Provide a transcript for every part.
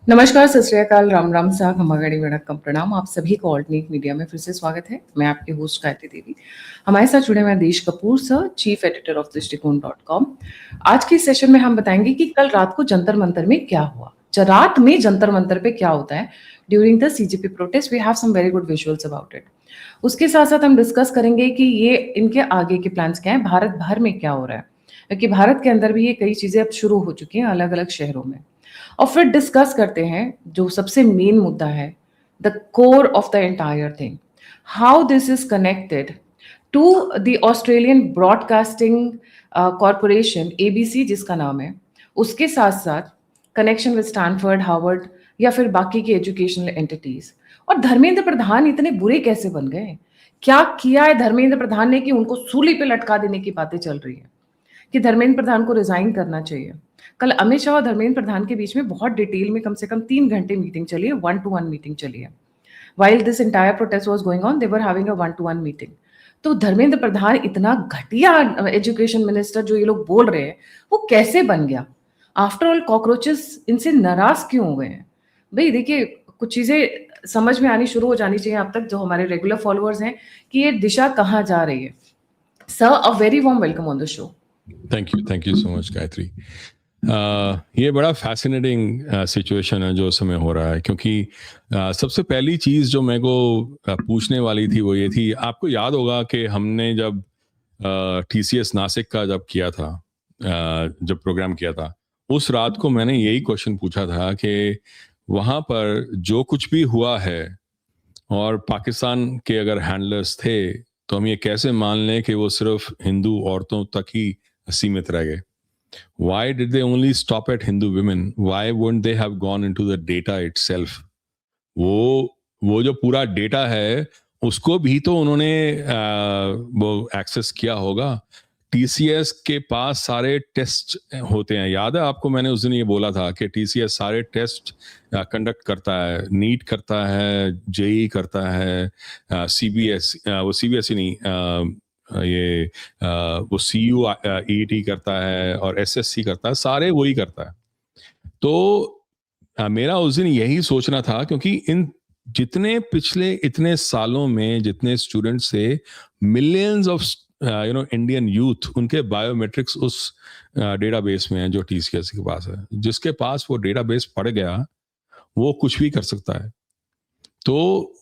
नमस्कार, सत श्री अकाल, राम राम सा, खमागणी वणक्कम प्रणाम। आप सभी को ऑल्टरनेट मीडिया में फिर से स्वागत है। मैं आपकी होस्ट गायत्री देवी। हमारे साथ जुड़े हुए हैं Desh Kapoor sir, chief editor of Drishtikon. आज के सेशन में हम बताएंगे कि कल रात को जंतर मंतर में क्या हुआ। रात में जंतर मंतर पे क्या होता है during the CJP protest. We have some very good visuals about it. उसके साथ साथ हम डिस्कस करेंगे कि ये इनके आगे के प्लान्स क्या है, भारत भर में क्या हो रहा है, क्योंकि भारत के अंदर भी ये कई चीजें अब शुरू हो चुकी हैं अलग अलग शहरों में। और फिर डिस्कस करते हैं जो सबसे मेन मुद्दा है, the core of the entire thing, how this is connected to the Australian Broadcasting Corporation ABC जिसका नाम है, उसके साथ साथ कनेक्शन विद स्टैनफोर्ड, हार्वर्ड या फिर बाकी की एजुकेशनल एंटिटीज। और धर्मेंद्र प्रधान इतने बुरे कैसे बन गए? क्या किया है धर्मेंद्र प्रधान ने कि उनको सूली पे लटका देने की बातें चल रही है कि धर्मेंद्र प्रधान को रिजाइन करना चाहिए। कल अमित शाह और धर्मेंद्र प्रधान के बीच में बहुत डिटेल में कम से कम 3 घंटे मीटिंग चली है, 1-to-1 मीटिंग चली है। While this entire protest was going on, they were having a 1-to-1 meeting. तो धर्मेंद्र प्रधान इतना घटिया एजुकेशन मिनिस्टर जो ये लोग बोल रहे हैं, वो कैसे बन गया? आफ्टर ऑल कॉकरोचेस इनसे नाराज क्यों हुए हैं? भाई देखिए, कुछ चीजें समझ में आनी शुरू हो जानी चाहिए अब तक जो हमारे रेगुलर फॉलोअर्स हैं कि ये दिशा कहाँ जा रही है। Sir, a very warm welcome on the show. Thank you so much Gayatri. ये बड़ा फैसिनेटिंग सिचुएशन है जो उस समय हो रहा है, क्योंकि सबसे पहली चीज़ जो मेरे को पूछने वाली थी वो ये थी, आपको याद होगा कि हमने जब टीसीएस नासिक का जब किया था, जब प्रोग्राम किया था, उस रात को मैंने यही क्वेश्चन पूछा था कि वहाँ पर जो कुछ भी हुआ है और पाकिस्तान के अगर हैंडलर्स थे तो हम ये कैसे मान लें कि वो सिर्फ हिंदू औरतों तक ही सीमित रह गए? Why did they only stop at Hindu women? Why wouldn't they have gone into the data itself? वो जो पूरा डेटा है उसको भी तो उन्होंने वो एक्सेस किया होगा। टीसीएस के पास सारे टेस्ट होते हैं, याद है आपको? मैंने उस दिन ये बोला था कि टीसीएस सारे टेस्ट कंडक्ट करता है, नीट करता है, जेई करता है, सीबीएस वो सीबीएसई नहीं, ये वो सीयू ईटी करता है और एसएससी करता है, सारे वही करता है। तो मेरा उस दिन यही सोचना था, क्योंकि इन जितने पिछले इतने सालों में जितने स्टूडेंट्स से मिलियंस ऑफ इंडियन यूथ, उनके बायोमेट्रिक्स उस डेटाबेस में है जो टीसीएस के पास है। जिसके पास वो डेटाबेस पड़ गया वो कुछ भी कर सकता है। तो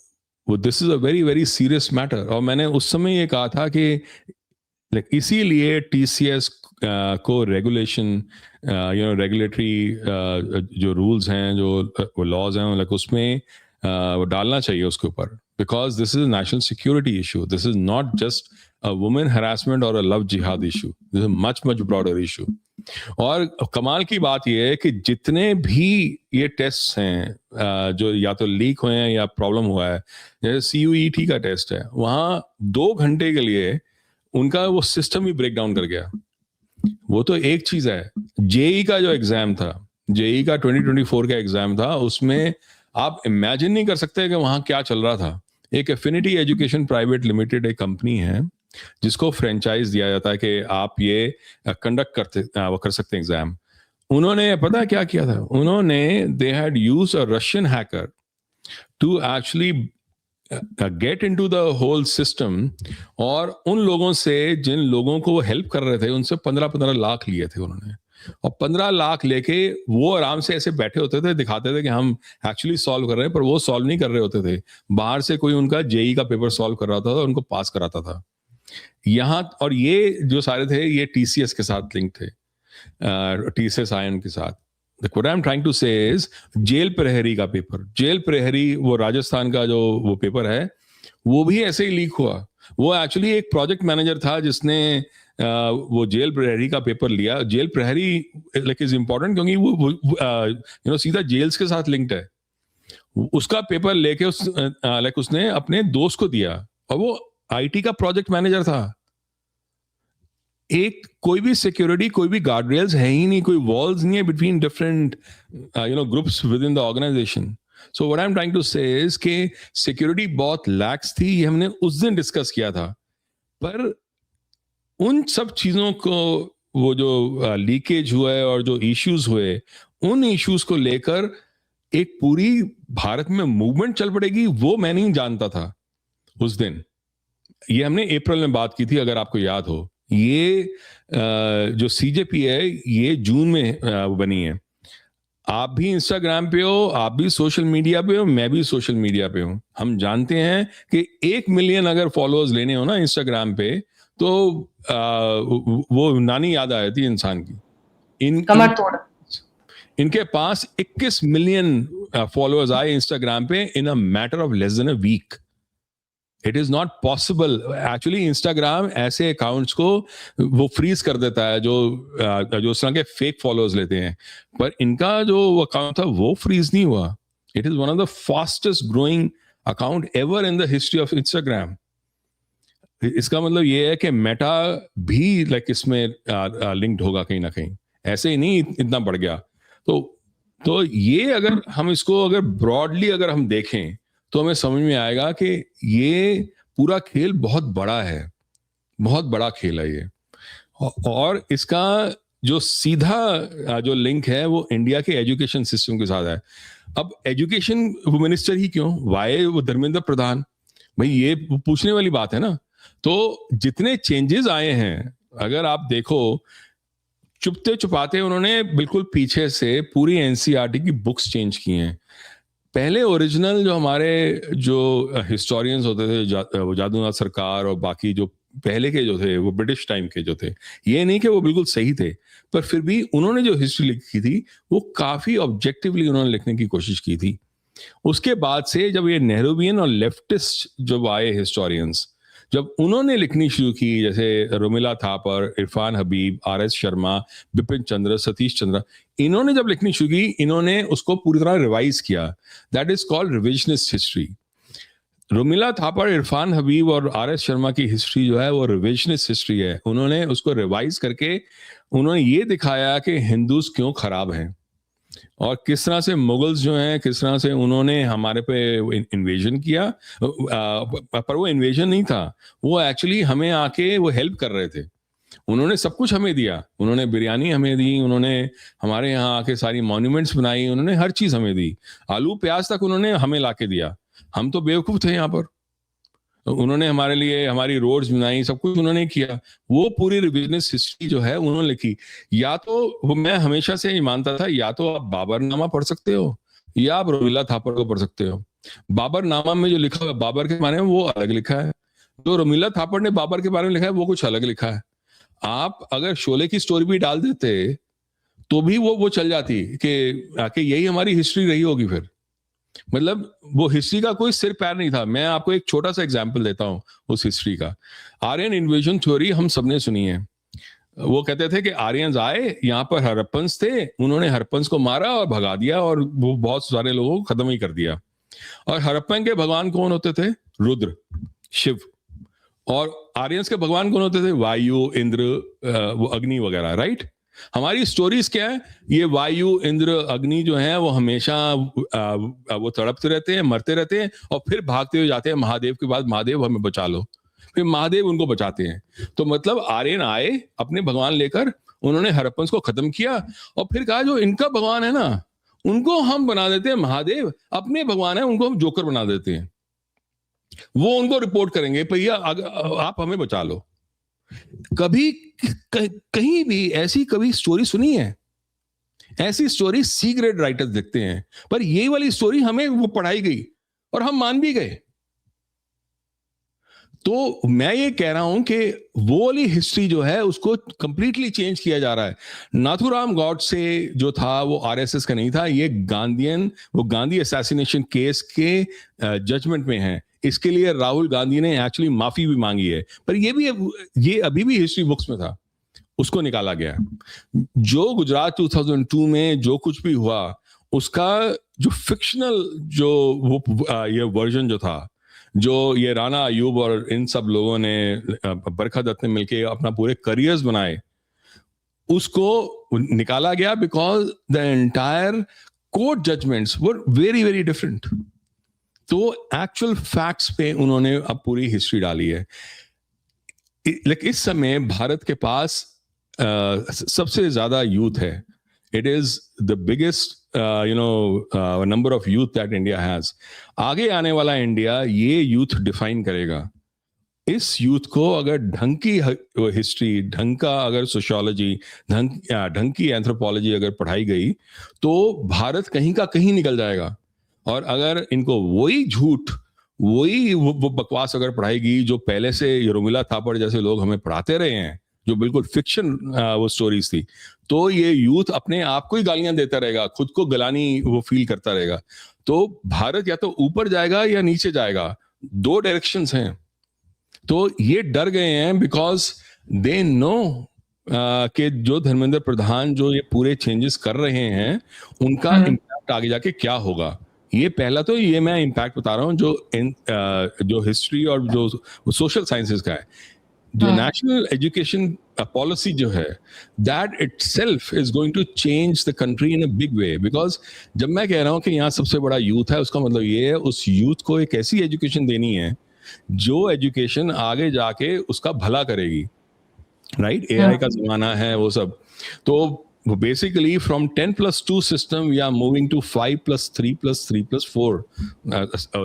वो this is a very very serious matter. और मैंने उस समय ये कहा था कि इसीलिए टीसीएस को रेगुलेशन रेगुलेटरी जो रूल्स हैं, जो लॉज हैं, उसमें वो डालना चाहिए उसके ऊपर, because this is national security issue. This is not just a women harassment और अ लव जिहाद issue, this is much much broader issue. और कमाल की बात यह है कि जितने भी ये टेस्ट हैं जो या तो लीक हुए हैं या प्रॉब्लम हुआ है, जैसे सीयूईटी का टेस्ट है, वहां 2 घंटे के लिए उनका वो सिस्टम ही ब्रेक डाउन कर गया। वो तो एक चीज है। जेई का जो एग्जाम था, जेई का 2024 का एग्जाम था, उसमें आप इमेजिन नहीं कर सकते कि वहां क्या चल रहा था। एक एफिनिटी एजुकेशन प्राइवेट लिमिटेड एक कंपनी है जिसको फ्रेंचाइज दिया जाता है कि आप ये कंडक्ट वो कर सकते हैं एग्जाम। उन्होंने पता क्या किया था? उन्होंने they had used a Russian hacker to actually get into the whole system, और उन लोगों से जिन लोगों को वो हेल्प कर रहे थे उनसे 15-15 लाख लिए थे उन्होंने। और 15 लाख लेके वो आराम से ऐसे बैठे होते थे, दिखाते थे कि हम एक्चुअली सॉल्व कर रहे हैं, पर वो सॉल्व नहीं कर रहे होते थे। बाहर से कोई उनका जेई का पेपर सॉल्व कर रहा था और उनको पास कराता था यहाँ। और ये जो सारे थे ये टीसीएस के साथ लिंक थे, टीसीएस आयन के साथ। What I'm trying to say is, jail प्रहरी का पेपर, जेल प्रहरी वो राजस्थान का जो वो पेपर है, वो भी ऐसे ही लीक हुआ। वो एक्चुअली एक प्रोजेक्ट मैनेजर था जिसने वो जेल प्रहरी का पेपर लिया। जेल प्रहरी लाइक इज इंपॉर्टेंट क्योंकि वो सीधा जेल्स के साथ लिंक्ड है। उसका पेपर लेके उसने अपने दोस्त को दिया, और वो आईटी का प्रोजेक्ट मैनेजर था। एक कोई भी सिक्योरिटी, कोई भी गार्ड रेल्स है ही नहीं, कोई वॉल्स नहीं है between different groups within the organization. So what I am trying to say is कि सिक्योरिटी बहुत लैक्स थी। ये हमने उस दिन डिस्कस किया था। पर उन सब चीजों को, वो जो लीकेज हुआ है और जो इश्यूज हुए, उन इश्यूज को लेकर एक पूरी भारत में मूवमेंट चल पड़ेगी, वो मैं नहीं जानता था उस दिन। ये हमने अप्रैल में बात की थी, अगर आपको याद हो। ये जो सीजेपी है ये जून में बनी है। आप भी इंस्टाग्राम पे हो, आप भी सोशल मीडिया पे हो, मैं भी सोशल मीडिया पे हूं। हम जानते हैं कि 1 मिलियन अगर फॉलोअर्स लेने हो ना इंस्टाग्राम पे, तो वो नानी याद आ जाती है इंसान की। कमर तोड़। इनके पास 21 मिलियन फॉलोअर्स आए इंस्टाग्राम पे in a matter of less than a week. It is not possible. Actually Instagram ऐसे अकाउंट्स को वो फ्रीज कर देता है जो उस तरह के फेक फॉलोअर्स लेते हैं, पर इनका जो अकाउंट था वो फ्रीज नहीं हुआ। It is one of the fastest growing account ever in the history of Instagram. इसका मतलब ये है कि मेटा भी लाइक इसमें लिंक्ड होगा कहीं ना कहीं, ऐसे ही नहीं इतना बढ़ गया। तो ये अगर हम इसको अगर ब्रॉडली अगर हम देखें तो हमें समझ में आएगा कि ये पूरा खेल बहुत बड़ा है, बहुत बड़ा खेल है ये। और इसका जो सीधा जो लिंक है वो इंडिया के एजुकेशन सिस्टम के साथ है। अब एजुकेशन मिनिस्टर ही क्यों, वाई वो धर्मेंद्र प्रधान, भाई ये पूछने वाली बात है ना। तो जितने चेंजेस आए हैं अगर आप देखो, चुपते चुपाते उन्होंने बिल्कुल पीछे से पूरी एनसीईआरटी की बुक्स चेंज की हैं। पहले ओरिजिनल जो हमारे जो हिस्टोरियंस होते थे वो जादूनाथ सरकार और बाकी जो पहले के जो थे वो ब्रिटिश टाइम के जो थे, ये नहीं कि वो बिल्कुल सही थे, पर फिर भी उन्होंने जो हिस्ट्री लिखी थी वो काफी ऑब्जेक्टिवली उन्होंने लिखने की कोशिश की थी। उसके बाद से जब ये नेहरूवियन और लेफ्टिस्ट जब आए हिस्टोरियंस, जब उन्होंने लिखनी शुरू की, जैसे रोमिला थापर, इरफान हबीब, आर.एस. शर्मा, बिपिन चंद्र, सतीश चंद्र, इन्होंने जब लिखनी शुरू की, इन्होंने उसको पूरी तरह रिवाइज किया। That is called revisionist history. Romila Thapar, Irfan Habib और आर.एस. शर्मा की हिस्ट्री जो है वो रिविजनिस्ट हिस्ट्री है। उन्होंने उसको रिवाइज करके उन्होंने ये दिखाया कि हिंदूज क्यों खराब हैं और किस तरह से मुगल्स जो हैं, किस तरह से उन्होंने हमारे पे इन्वेजन किया। पर वो इन्वेजन नहीं था, वो एक्चुअली हमें आके वो हेल्प कर रहे थे। उन्होंने सब कुछ हमें दिया, उन्होंने बिरयानी हमें दी, उन्होंने हमारे यहाँ आके सारी मॉन्यूमेंट्स बनाई, उन्होंने हर चीज हमें दी, आलू प्याज तक उन्होंने हमें लाके दिया। हम तो बेवकूफ थे यहाँ पर। उन्होंने हमारे लिए हमारी रोड्स बनाई, सब कुछ उन्होंने किया। वो पूरी रिविजनिस्ट हिस्ट्री जो है उन्होंने लिखी। या तो मैं हमेशा से ये मानता था, या तो आप बाबरनामा पढ़ सकते हो या आप रोमिला थापर को पढ़ सकते हो। बाबरनामा में जो लिखा हुआ बाबर के बारे में वो अलग लिखा है, जो रोमिला थापर ने बाबर के बारे में लिखा है वो कुछ अलग लिखा है। आप अगर शोले की स्टोरी भी डाल देते तो भी वो चल जाती कि यही हमारी हिस्ट्री रही होगी। फिर मतलब वो हिस्ट्री का कोई सिर पैर नहीं था। मैं आपको एक छोटा सा एग्जांपल देता हूं उस हिस्ट्री का। आर्यन इन्वेजन थ्योरी हम सबने सुनी है। वो कहते थे कि आर्यंस आए यहाँ पर, हरप्पन्स थे, उन्होंने हरप्पन्स को मारा और भगा दिया और वो बहुत सारे लोगों को खत्म ही कर दिया। और हरप्पन के भगवान कौन होते थे? रुद्र, शिव। और आर्यंस के भगवान कौन होते थे? वायु, इंद्र, वो अग्नि वगैरह। राइट। हमारी स्टोरीज क्या है? ये वायु, इंद्र, अग्नि जो है वो हमेशा वो तड़पते रहते हैं, मरते रहते हैं और फिर भागते हुए जाते हैं महादेव के पास, महादेव हमें बचा लो। फिर महादेव उनको बचाते हैं। तो मतलब आर्यन आए अपने भगवान लेकर, उन्होंने हरप्पन्स को खत्म किया और फिर कहा जो इनका भगवान है ना उनको हम बना देते हैं महादेव, अपने भगवान है उनको हम जोकर बना देते हैं। वो उनको रिपोर्ट करेंगे, भैया आप हमें बचा लो। कभी कहीं भी ऐसी कभी स्टोरी सुनी है? ऐसी स्टोरी सी ग्रेड राइटर्स लिखते हैं, पर ये वाली स्टोरी हमें वो पढ़ाई गई और हम मान भी गए। तो मैं ये कह रहा हूं कि वो वाली हिस्ट्री जो है उसको कंप्लीटली चेंज किया जा रहा है। नाथुराम गॉडसे जो था वो आरएसएस का नहीं था, ये गांधीयन, वो गांधी असैसिनेशन केस के जजमेंट में है। इसके लिए राहुल गांधी ने एक्चुअली माफी भी मांगी है, पर ये अभी भी हिस्ट्री बुक्स में था, उसको निकाला गया। जो गुजरात 2002 में जो कुछ भी हुआ उसका जो फिक्शनल जो वो ये वर्जन जो था, जो ये राणा अयूब और इन सब लोगों ने, बरखा दत्त ने मिलके अपना पूरे करियर्स बनाए, उसको निकाला गया because the entire court judgments were very very different. तो एक्चुअल फैक्ट्स पे उन्होंने अब पूरी हिस्ट्री डाली है। लेकिन इस समय भारत के पास सबसे ज्यादा यूथ है। It is the biggest number of youth that India has, आगे आने वाला इंडिया ये यूथ डिफाइन करेगा। इस यूथ को अगर ढंग की हिस्ट्री, ढंग का अगर सोशियोलॉजी, ढंग की एंथ्रोपोलॉजी अगर पढ़ाई गई तो भारत कहीं का कहीं निकल जाएगा। और अगर इनको वही झूठ, वही वो बकवास अगर पढ़ाएगी जो पहले से यरोमिला थापड़ जैसे लोग हमें पढ़ाते रहे हैं, जो बिल्कुल फिक्शन वो स्टोरीज थी, तो ये यूथ अपने आप को ही गालियां देता रहेगा, खुद को गलानी वो फील करता रहेगा। तो भारत या तो ऊपर जाएगा या नीचे जाएगा, दो डायरेक्शंस हैं। तो ये डर गए हैं बिकॉज दे नो कि जो धर्मेंद्र प्रधान जो ये पूरे चेंजेस कर रहे हैं उनका इम्पैक्ट आगे जाके क्या होगा। ये पहला तो ये मैं इम्पैक्ट बता रहा हूँ जो हिस्ट्री और जो सोशल साइंसेस का है। जो नेशनल एजुकेशन पॉलिसी जो है, that itself is going to change the country in a big way. Because जब मैं कह रहा हूँ कि यहाँ सबसे बड़ा यूथ है, उसका मतलब ये है उस यूथ को एक ऐसी एजुकेशन देनी है जो एजुकेशन आगे जाके उसका भला करेगी। राइट, एआई का जमाना है वो सब। तो basically from 10+2 system we are moving to 5+3+3+4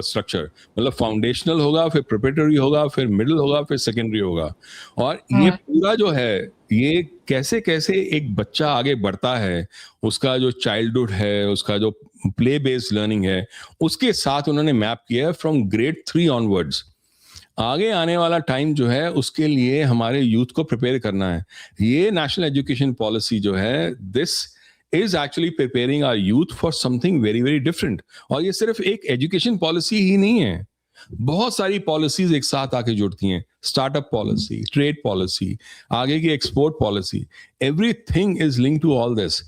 structure. मतलब फाउंडेशनल होगा, फिर प्रिपरेटरी होगा, फिर मिडिल होगा, फिर सेकेंडरी होगा। और ये पूरा जो है, ये कैसे कैसे एक बच्चा आगे बढ़ता है, उसका जो चाइल्डहुड है, उसका जो प्ले बेस्ड लर्निंग है, उसके साथ उन्होंने मैप किया है फ्रॉम ग्रेड 3 ऑनवर्ड्स। आगे आने वाला टाइम जो है उसके लिए हमारे यूथ को प्रिपेयर करना है। ये नेशनल एजुकेशन पॉलिसी जो है, this is actually preparing our youth for something very very different. और ये सिर्फ एक एजुकेशन पॉलिसी ही नहीं है, बहुत सारी पॉलिसीज एक साथ आके जुड़ती हैं। स्टार्टअप पॉलिसी, ट्रेड पॉलिसी, आगे की export policy, everything is link to all this.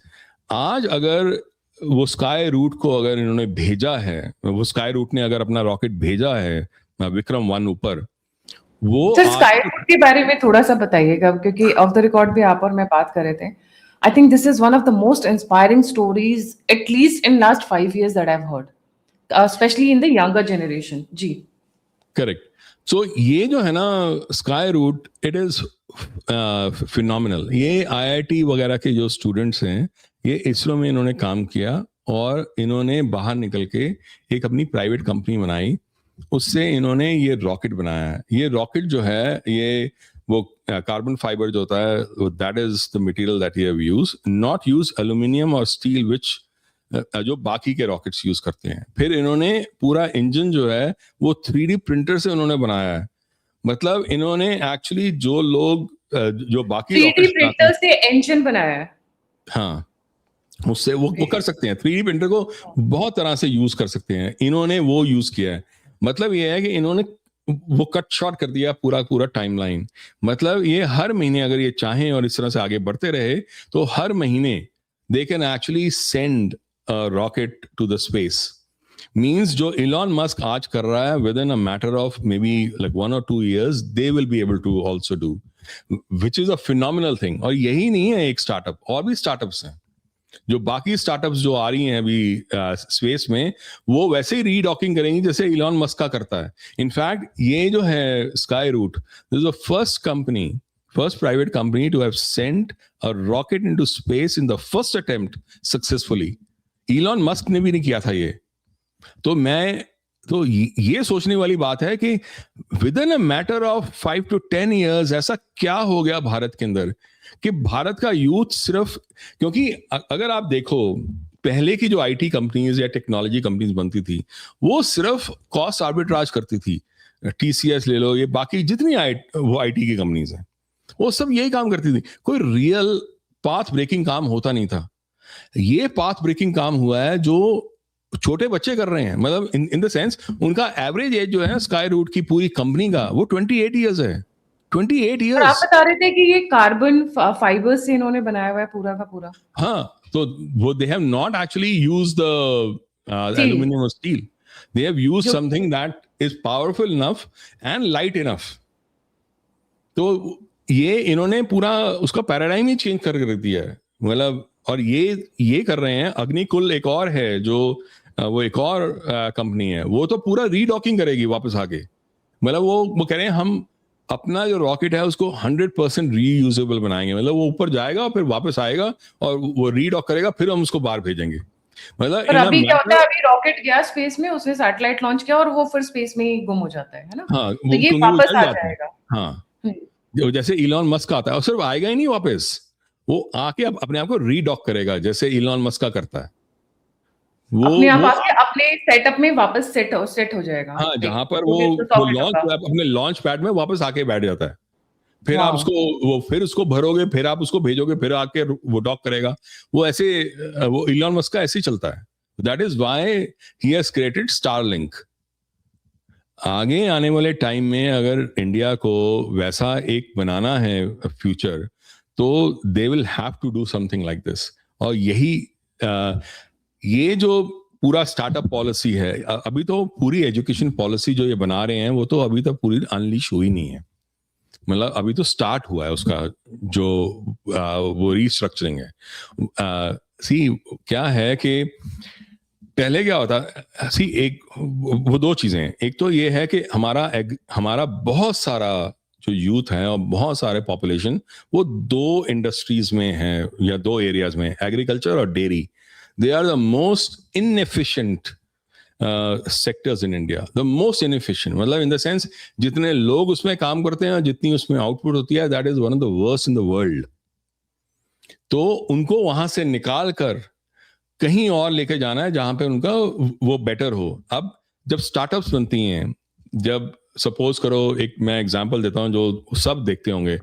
आज अगर वो स्काई रूट को अगर इन्होंने भेजा है, वो स्काई रूट ने अगर अपना रॉकेट भेजा है विक्रम 1 ऊपर, वो सर स्काई रूट के बारे में थोड़ा सा बताइएगा, क्योंकि ऑफ द रिकॉर्ड भी आप और मैं बात कर रहे थे। I think this is one of the most inspiring stories at least in last 5 years that I have heard, specially in the younger generation. जी करेक्ट। सो ये जो है ना Skyroot, it is phenomenal. ये आईआईटी वगैरह के जो students हैं, ये इसरो में इन्होंने काम किया और इन्होंने बाहर निकल के एक अपनी प्राइवेट कंपनी बनाई, उससे इन्होंने ये रॉकेट बनाया है। ये रॉकेट जो है, ये वो कार्बन फाइबर जो होता है, that is the material that you have use, not use aluminium और स्टील विच जो बाकी के रॉकेट्स यूज करते हैं। फिर इन्होंने पूरा इंजन जो है वो 3D प्रिंटर से उन्होंने बनाया है। मतलब इन्होंने एक्चुअली जो लोग जो बाकी 3D प्रिंटर से इंजन बनाया है। हाँ, उससे वो कर सकते हैं। 3D प्रिंटर को बहुत तरह से यूज कर सकते हैं, इन्होंने वो यूज किया है। मतलब ये है कि इन्होंने वो कट शॉर्ट कर दिया पूरा टाइमलाइन। मतलब ये हर महीने अगर ये चाहें और इस तरह से आगे बढ़ते रहे तो हर महीने they can actually send rocket to the space. Means जो इलॉन मस्क आज कर रहा है, within a matter of maybe like 1 or 2 years they will be able to also do, which is a phenomenal thing. और यही नहीं है एक स्टार्टअप, और भी स्टार्टअप्स हैं। जो बाकी स्टार्टअप्स जो आ रही हैं अभी स्पेस में, वो वैसे ही रीडॉकिंग करेंगी जैसे इलॉन मस्क का करता है। इनफैक्ट ये जो है Skyroot, this is the first private company to have sent a rocket into space in the first attempt successfully. Elon Musk ने भी नहीं किया था ये। तो ये सोचने वाली बात है कि with in a matter of 5 to 10 years ऐसा क्या हो गया भारत के अंदर कि भारत का यूथ सिर्फ, क्योंकि अगर आप देखो पहले की जो आईटी कंपनीज या टेक्नोलॉजी कंपनीज बनती थी, वो सिर्फ कॉस्ट आर्बिट्राज करती थी। टीसीएस ले लो, ये बाकी जितनी वो आईटी की कंपनीज हैं, वो सब यही काम करती थी। कोई रियल पाथ ब्रेकिंग काम होता नहीं था। ये पाथ ब्रेकिंग काम हुआ है जो छोटे बच्चे कर रहे हैं। मतलब इन द सेंस उनका एवरेज एज जो है स्काई रूट की पूरी कंपनी का, वो 28 years है। 28 years। आप बता रहे थे कि ये कार्बन फाइबर से इन्होंने बनाया हुआ है पूरा का पूरा। हाँ, तो वो they have not actually used the aluminium और steel, they have used something that is powerful enough and light enough. तो ये इन्होंने पूरा उसका पैराडाइम ही चेंज कर दिया है। मतलब और ये कर रहे हैं। अग्निकुल एक और है जो वो एक और कंपनी है, वो तो पूरा रीडॉकिंग करेगी वापस आके। मतलब वो कह रहे हैं हम अपना जो रॉकेट है उसको 100% रीयूजेबल बनाएंगे। मतलब वो ऊपर जाएगा और फिर वापस आएगा और वो रीडॉक करेगा, फिर हम उसको बाहर भेजेंगे। मतलब पर इन अभी क्या होता मैटर, है, अभी रॉकेट गया स्पेस में, उसने सैटेलाइट लॉन्च किया और वो फिर स्पेस में ही गुम हो जाता है ना? हाँ तो वो ये क्योंकि वो वापस जल आ जाता है। जाएगा। हाँ, हुँ, जैसे इलॉन मस्क आता है और सिर्फ आएगा ही नहीं वापस, वो आके अपने आप को रीडॉक करेगा जैसे इलॉन मस्क का करता है। वो अपने आप वो आके अपने सेटअप में वापस सेट हो जाएगा, हाँ, जहां एक पर वो भी तो वो सॉकेट लॉन्च होगा। अपने लॉन्च पैड में वापस आके बैठ जाता है। फिर आप वाओ! उसको फिर उसको भरोगे, फिर आप उसको भेजोगे, फिर आके वो डॉक करेगा। वो ऐसे वो इलॉन मस्क का ऐसे ही चलता है। That is why he has created Starlink. आगे आने वाले टाइम में अगर इंडिया को वैसा एक बनाना है फ्यूचर, तो they will have to do something like this. और यही ये जो पूरा स्टार्टअप पॉलिसी है, अभी तो पूरी एजुकेशन पॉलिसी जो ये बना रहे हैं वो तो अभी तक पूरी अनलीश हुई नहीं है। मतलब अभी तो स्टार्ट हुआ है उसका जो वो रीस्ट्रक्चरिंग है। सी क्या है कि पहले क्या होता, सी एक वो दो चीजें हैं। एक तो ये है कि हमारा बहुत सारा जो यूथ है और बहुत सारे पॉपुलेशन वो दो इंडस्ट्रीज में है या दो एरियाज में, एग्रीकल्चर और dairy. They are the most inefficient sectors in India, the most inefficient, मतलब इन द सेंस जितने लोग उसमें काम करते हैं जितनी उसमें आउटपुट होती है, that is one of the worst in the world. तो उनको वहां से निकाल कर कहीं और लेके जाना है जहां पे उनका वो बेटर हो। अब जब स्टार्टअप्स बनती हैं, जब सपोज करो, एक मैं एग्जांपल देता हूं जो सब देखते होंगे,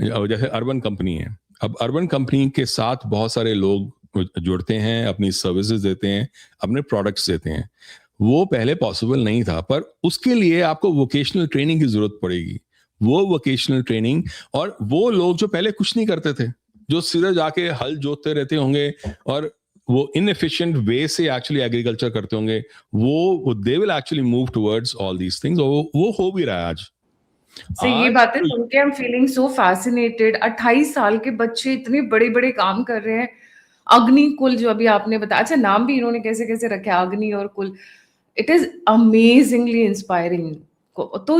जैसे अर्बन कंपनी है। अब अर्बन कंपनी के साथ बहुत सारे लोग जुड़ते हैं, अपनी सर्विसेज देते हैं, अपने प्रोडक्ट्स देते हैं। वो पहले पॉसिबल नहीं था, पर उसके लिए आपको वोकेशनल ट्रेनिंग की जरूरत पड़ेगी। वो वोकेशनल ट्रेनिंग, और वो लोग जो पहले कुछ नहीं करते थे, जो सीधे जाके हल जोतते रहते होंगे और वो इनएफिशिएंट वे से एक्चुअली एग्रीकल्चर करते होंगे, वो they will actually move towards all these things. और वो हो भी रहा है आज। से ये आज बातें सुन के I am feeling so fascinated. 28 साल के बच्चे इतने बड़े-बड़े काम कर रहे हैं। अग्नि कुल जो अभी आपने बताया, अच्छा नाम भी इन्होंने कैसे-कैसे रखे हैं, अग्नि और कुल। It is amazingly inspiring. तो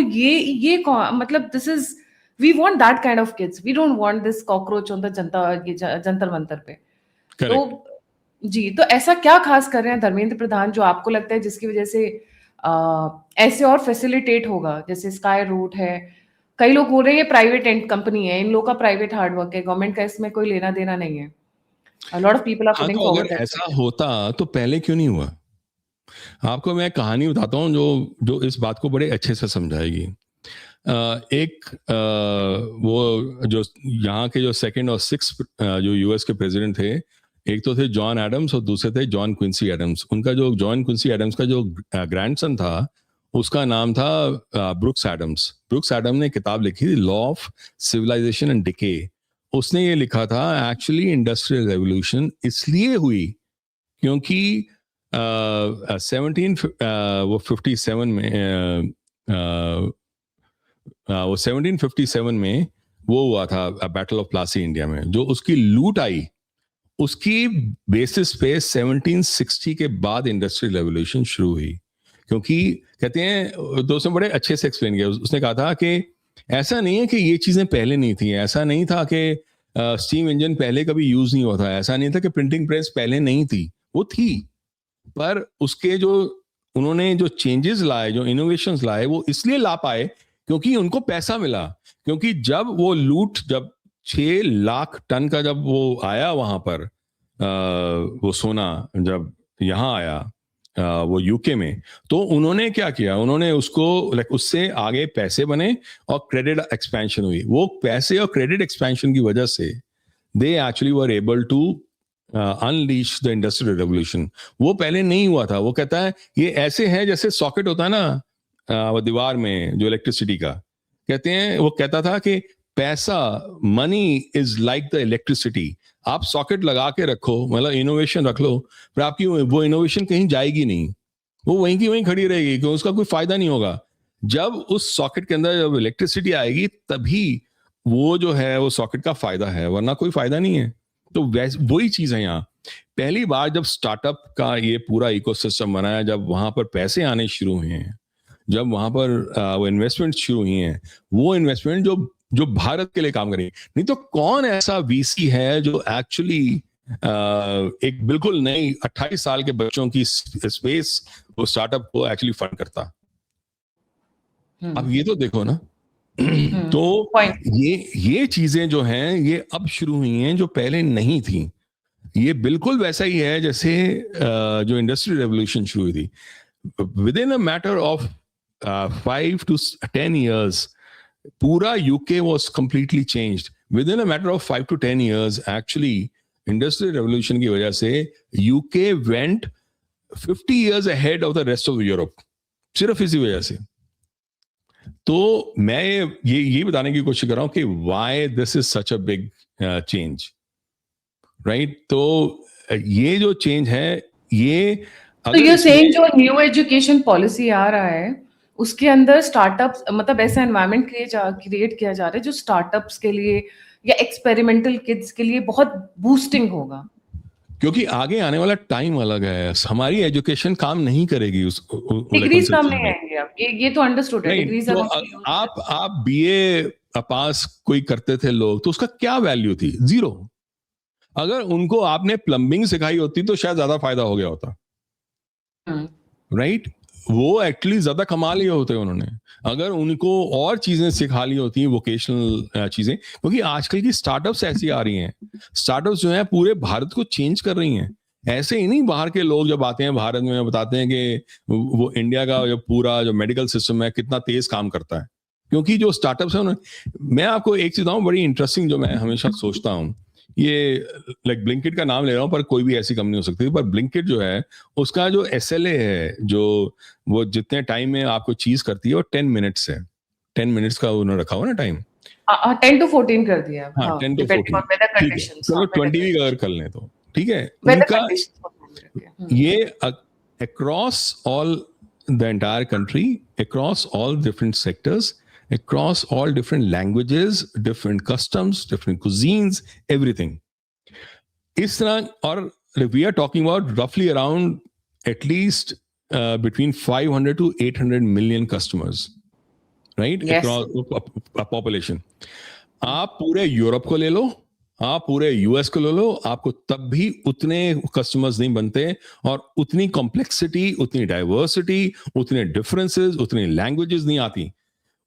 मतलब this is, we want that kind of kids. We don't want this cockroach on the Jantar Mantar पे। तो करेक्ट। जी, तो ऐसा क्या खास कर रहे हैं धर्मेंद्र प्रधान जो आपको लगता है जिसकी वजह से ऐसे और फैसिलिटेट होगा? जैसे स्काई रूट है, कई लोग बोल रहे हैं ये प्राइवेट एंड कंपनी है, इन लोगों का प्राइवेट हार्ड वर्क है, गवर्नमेंट का इसमें कोई लेना-देना नहीं है। A lot of people are हाँ, पुटिंग तो अगर फॉरवर्ड दैट ऐसा नैरेटिव। होता तो पहले क्यों नहीं हुआ? आपको मैं कहानी बताता हूँ जो जो इस बात को बड़े अच्छे से समझाएगी। एक वो जो यहाँ के जो सेकंड और सिक्स जो यूएस के प्रेसिडेंट थे, एक तो थे जॉन एडम्स और दूसरे थे जॉन क्विंसी एडम्स। उनका जो जॉन क्विंसी एडम्स का जो ग्रैंडसन था, उसका नाम था ब्रुक्स एडम्स। ब्रुक्स एडम ने किताब लिखी थी law of civilisation and decay. उसने ये लिखा था एक्चुअली इंडस्ट्रियल रेवोल्यूशन इसलिए हुई क्योंकि 17 वो 57 में वो 1757 में वो हुआ था बैटल ऑफ प्लासी इंडिया में, जो उसकी लूट आई उसकी बेसिस पे 1760 के बाद इंडस्ट्रियल रेवोल्यूशन शुरू हुई। क्योंकि कहते हैं, तो उसने बड़े अच्छे से एक्सप्लेन किया। उसने कहा था कि ऐसा नहीं है कि ये चीजें पहले नहीं थी, ऐसा नहीं था कि स्टीम इंजन पहले कभी यूज नहीं हुआ था, ऐसा नहीं था कि प्रिंटिंग प्रेस पहले नहीं थी, वो थी। पर उसके जो उन्होंने जो चेंजेस लाए, जो इनोवेशंस लाए, वो इसलिए ला पाए क्योंकि उनको पैसा मिला। क्योंकि जब वो लूट, जब 6 लाख टन का जब वो आया वहां पर, वो सोना जब यहाँ आया वो यूके में, तो उन्होंने क्या किया, उन्होंने उसको लाइक उससे आगे पैसे बने और क्रेडिट एक्सपेंशन हुई। वो पैसे और क्रेडिट एक्सपेंशन की वजह से they actually were able to unleash the industrial revolution. वो पहले नहीं हुआ था। वो कहता है ये ऐसे है जैसे सॉकेट होता है ना वो दीवार में जो इलेक्ट्रिसिटी का, कहते हैं, वो कहता था कि पैसा, money is like the electricity. आप सॉकेट लगा के रखो, मतलब इनोवेशन रख लो, पर आपकी वो इनोवेशन कहीं जाएगी नहीं, वो वहीं की वहीं खड़ी रहेगी, क्योंकि उसका कोई फायदा नहीं होगा। जब उस सॉकेट के अंदर जब इलेक्ट्रिसिटी आएगी तभी वो जो है वो सॉकेट का फायदा है, वरना कोई फायदा नहीं है। तो वही चीज है यहाँ। पहली बार जब स्टार्टअप का ये पूरा इकोसिस्टम बनाया, जब वहां पर पैसे आने शुरू हुए हैं, जब वहां पर वो इन्वेस्टमेंट शुरू हुई हैं, वो इन्वेस्टमेंट जो जो भारत के लिए काम करेगी। नहीं तो कौन ऐसा वीसी है जो एक्चुअली एक बिल्कुल नई 28 साल के बच्चों की स्पेस वो स्टार्टअप को एक्चुअली फंड करता। अब ये तो देखो ना। तो पॉइंट। ये चीजें जो हैं ये अब शुरू हुई हैं जो पहले नहीं थी। ये बिल्कुल वैसा ही है जैसे जो इंडस्ट्रियल रेवोल्यूशन शुरू हुई थी। With in a matter of 5 to 10 years पूरा UK was completely changed. With in a matter of 5 to 10 years actually industrial revolution की वजह से UK went 50 years ahead of the rest of Europe, सिर्फ इसी वजह से। तो मैं ये बताने की कोशिश कर रहा हूं कि why this is such a big change, right? तो ये जो चेंज है ये तो ये सेम जो न्यू एजुकेशन पॉलिसी आ रहा है उसके अंदर स्टार्टअप्स मतलब ऐसा एनवायरनमेंट क्रिएट किया जा रहा है जो स्टार्टअप्स के लिए या एक्सपेरिमेंटल किड्स के लिए बहुत बूस्टिंग होगा, क्योंकि आगे आने वाला टाइम अलग है। हमारी एजुकेशन काम नहीं करेगी उस डिग्रीज काम नहीं आएंगे। आप ये तो अंडरस्टूड है, डिग्रीज तो आप बीए पास कोई करते थे लोग तो उसका क्या वैल्यू थी? जीरो। अगर उनको आपने प्लम्बिंग सिखाई होती तो शायद ज्यादा फायदा हो गया होता, राइट? वो एक्चुअली ज्यादा कमा लिए होते उन्होंने अगर उनको और चीजें सिखा ली होती वोकेशनल चीजें। क्योंकि आजकल की स्टार्टअप्स ऐसी आ रही हैं, स्टार्टअप्स जो है पूरे भारत को चेंज कर रही हैं। ऐसे ही नहीं बाहर के लोग जब आते हैं भारत में बताते हैं कि वो इंडिया का जो पूरा जो मेडिकल सिस्टम है कितना तेज काम करता है। क्योंकि जो स्टार्टअप्स है मैं आपको एक चीज बताऊं बड़ी इंटरेस्टिंग जो मैं हमेशा सोचता हूँ, ये लाइक ब्लिंकिट का नाम ले रहा हूँ पर कोई भी ऐसी कंपनी हो सकती है, पर ब्लिंकिट जो है उसका जो SLA है, जो वो जितने टाइम में आपको चीज करती है वो 10 मिनट्स है। 10 मिनट्स का उन्होंने रखा हुआ ना टाइम। 10 to 14 कर दिया। हाँ 10 to 14, ठीक है, चलो 20 भी अगर कर लें तो ठीक है। उनका ये across all the entire country, across all different sectors, across all different languages, different customs, different cuisines, everything. इस तरह, और we are talking about roughly around at least between 500 to 800 million customers, right? Yes. Across a population. आप पूरे Europe को ले लो, आप पूरे US को ले लो, आपको तब भी उतने कस्टमर्स नहीं बनते और उतनी कॉम्प्लेक्सिटी, उतनी डाइवर्सिटी, उतने डिफरेंसेस, उतनी लैंग्वेजेस नहीं आती।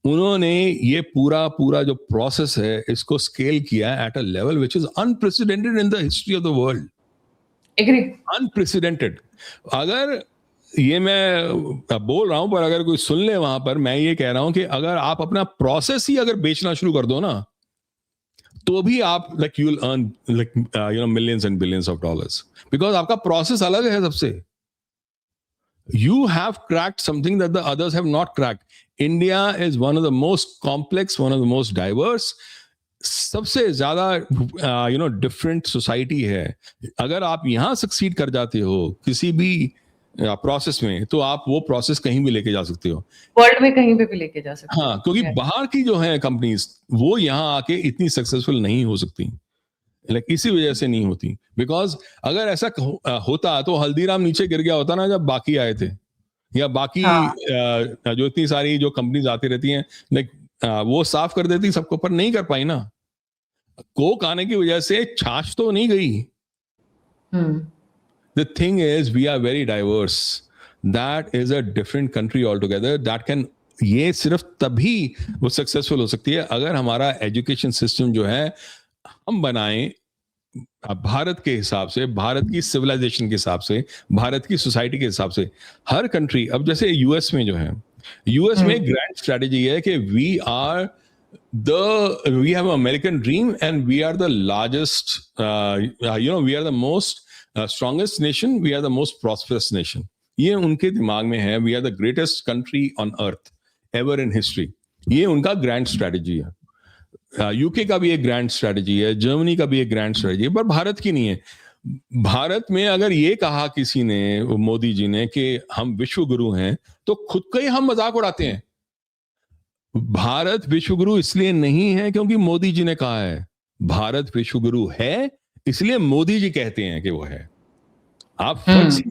उन्होंने ये पूरा जो प्रोसेस है इसको स्केल किया at a level which is unprecedented in the history of the world. Agree, unprecedented. अगर ये मैं बोल रहा हूं पर अगर कोई सुन ले वहां पर, मैं ये कह रहा हूं कि अगर आप अपना प्रोसेस ही अगर बेचना शुरू कर दो ना तो भी आप like you will earn like millions and billions of dollars, because आपका प्रोसेस अलग है सबसे। You have cracked something that the others have not cracked. India is one of the most complex, one of the most diverse, सबसे ज्यादा different society है। अगर आप यहां सक्सीड कर जाते हो किसी भी प्रोसेस में तो आप वो प्रोसेस कहीं भी लेके जा सकते हो, वर्ल्ड में कहीं पे भी लेके जा सकते हो। हाँ, क्योंकि बाहर की जो है कंपनीज वो यहाँ आके इतनी सक्सेसफुल नहीं हो सकती, इसी वजह से नहीं होती। बिकॉज अगर ऐसा होता तो हल्दीराम नीचे गिर गया होता ना जब बाकी आए थे, या बाकी जो इतनी सारी जो कंपनीज आती रहती हैं लाइक वो साफ कर देती सबको, पर नहीं कर पाई ना। कोक आने की वजह से छाछ तो नहीं गई। The thing is we are very diverse, that is a different country all together, that can, ये सिर्फ तभी वो सक्सेसफुल हो सकती है अगर हमारा एजुकेशन सिस्टम जो है हम बनाएं भारत के हिसाब से, भारत की सिविलाइजेशन के हिसाब से, भारत की सोसाइटी के हिसाब से। हर कंट्री, अब जैसे यूएस में जो है, यूएस में ग्रैंड स्ट्रेटेजी है कि we have American dream and we are the largest, we are the most strongest nation, we are the most prosperous nation. ये उनके दिमाग में है, we are the greatest country on earth ever in history. ये उनका grand strategy है। UK का भी एक ग्रैंड स्ट्रेटजी है, जर्मनी का भी एक ग्रैंड स्ट्रेटजी है, पर भारत की नहीं है। भारत में अगर ये कहा किसी ने, मोदी जी ने, कि हम विश्व गुरु हैं, तो खुद का ही हम मजाक उड़ाते हैं। भारत विश्व गुरु इसलिए नहीं है क्योंकि मोदी जी ने कहा है, भारत विश्व गुरु है इसलिए मोदी जी कहते हैं कि वो है। आप फर्क,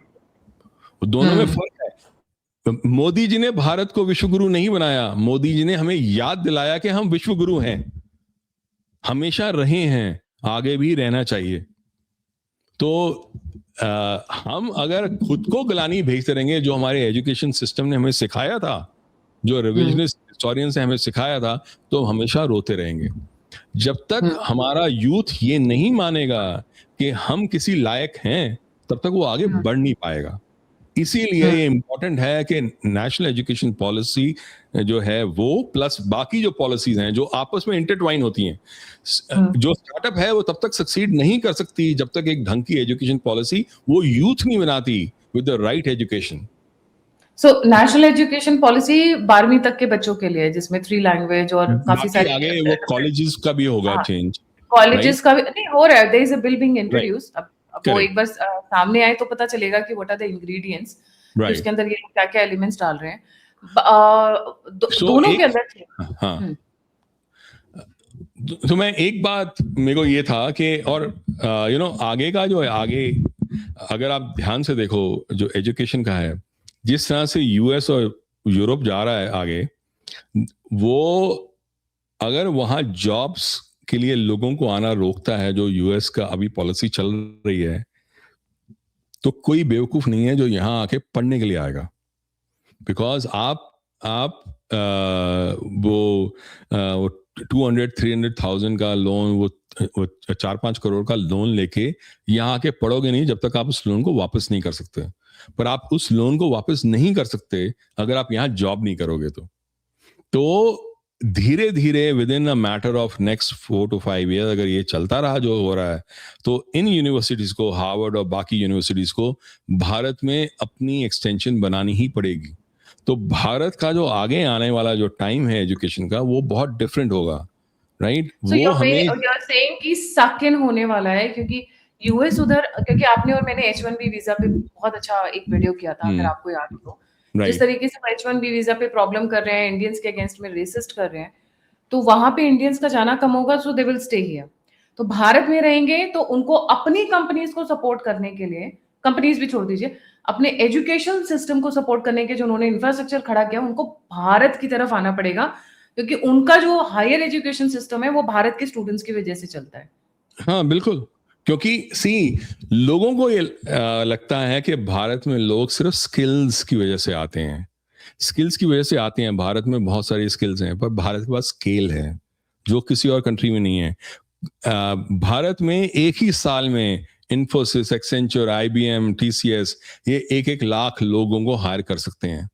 दोनों में फर्क है। मोदी जी ने भारत को विश्व गुरु नहीं बनाया, मोदी जी ने हमें याद दिलाया कि हम विश्व गुरु हैं, हमेशा रहे हैं, आगे भी रहना चाहिए। तो हम अगर खुद को गलानी भेजते रहेंगे जो हमारे एजुकेशन सिस्टम ने हमें सिखाया था, जो रिविजनिस्ट हिस्टोरियंस ने हमें सिखाया था, तो हमेशा रोते रहेंगे। जब तक हमारा यूथ ये नहीं मानेगा कि हम किसी लायक हैं, तब तक वो आगे बढ़ नहीं पाएगा। इसीलिए ये इम्पोर्टेंट है कि नेशनल एजुकेशन पॉलिसी जो है वो प्लस बाकी जो पॉलिसीज हैं जो आपस में इंटरट्वाइन होती हैं, जो स्टार्टअप है वो तब तक सक्सीड नहीं कर सकती जब तक एक ढंग की एजुकेशन पॉलिसी वो यूथ नहीं बनाती with the right education. So national education policy 12वीं तक के बच्चों के लिए, जिसमें 3 लैंग्वेज और काफी सारी आगे वो कॉलेजेस का भी होगा चेंज, कॉलेजेस का भी नहीं हो रहा है। There is a bill being introduced. अब वो एक बार सामने आए तो पता चलेगा कि व्हाट आर द इंग्रेडिएंट्स, कि उसके अंदर ये क्या क्या एलिमेंट्स डाल रहे हैं। दोनों के अंदर। हाँ, तो मैं एक बात मेरे को ये था कि और आगे का जो है, आगे अगर आप ध्यान से देखो जो एजुकेशन का है, जिस तरह से यूएस और यूरोप जा रहा है आगे, वो अगर वहां जॉब्स के लिए लोगों को आना रोकता है, जो यूएस का अभी पॉलिसी चल रही है, तो कोई बेवकूफ नहीं है जो यहाँ आके पढ़ने के लिए आएगा। बिकॉज आप वो 200-300,000 का लोन, वो 4-5 करोड़ का लोन लेके यहाँ आके पढ़ोगे नहीं जब तक आप उस लोन को वापस नहीं कर सकते। पर आप उस लोन को वापस नहीं कर सकते अगर आप यहाँ जॉब नहीं करोगे। तो धीरे धीरे with in a matter of next 4 to 5 year अगर ये चलता रहा जो हो रहा है, तो इन यूनिवर्सिटीज को, हार्वर्ड और बाकी यूनिवर्सिटीज को भारत में अपनी एक्सटेंशन बनानी ही पड़ेगी। तो भारत का जो आगे आने वाला जो टाइम है एजुकेशन का, वो बहुत डिफरेंट होगा, राइट? वो हमें you're saying कि सक इन होने वाला है, क्योंकि यूएस उधर, क्योंकि आपने और मैंने H1B वीजा पे बहुत अच्छा एक वीडियो किया था, अगर आपको याद हो। जिस तरीके से H1B वीजा पे प्रॉब्लम कर रहे हैं, इंडियंस के अगेंस्ट में रेसिस्ट कर रहे हैं, तो वहां पे इंडियंस का जाना कम होगा, सो दे विल स्टे हियर। तो भारत में रहेंगे तो उनको अपनी कंपनीज को सपोर्ट करने के लिए, कंपनीज भी छोड़ दीजिए, अपने एजुकेशन सिस्टम को सपोर्ट करने के जो उन्होंने इंफ्रास्ट्रक्चर खड़ा किया, उनको भारत की तरफ आना पड़ेगा, क्योंकि उनका जो हायर एजुकेशन सिस्टम है वो भारत के स्टूडेंट्स की वजह से चलता है। हाँ बिल्कुल, क्योंकि लोगों को ये लगता है कि भारत में लोग सिर्फ स्किल्स की वजह से आते हैं, स्किल्स की वजह से आते हैं। भारत में बहुत सारी स्किल्स हैं, पर भारत के पास स्केल है जो किसी और कंट्री में नहीं है। भारत में एक ही साल में इन्फोसिस, एक्सेंचर, IBM, TCS, ये 1-1 लाख लोगों को हायर कर सकते हैं।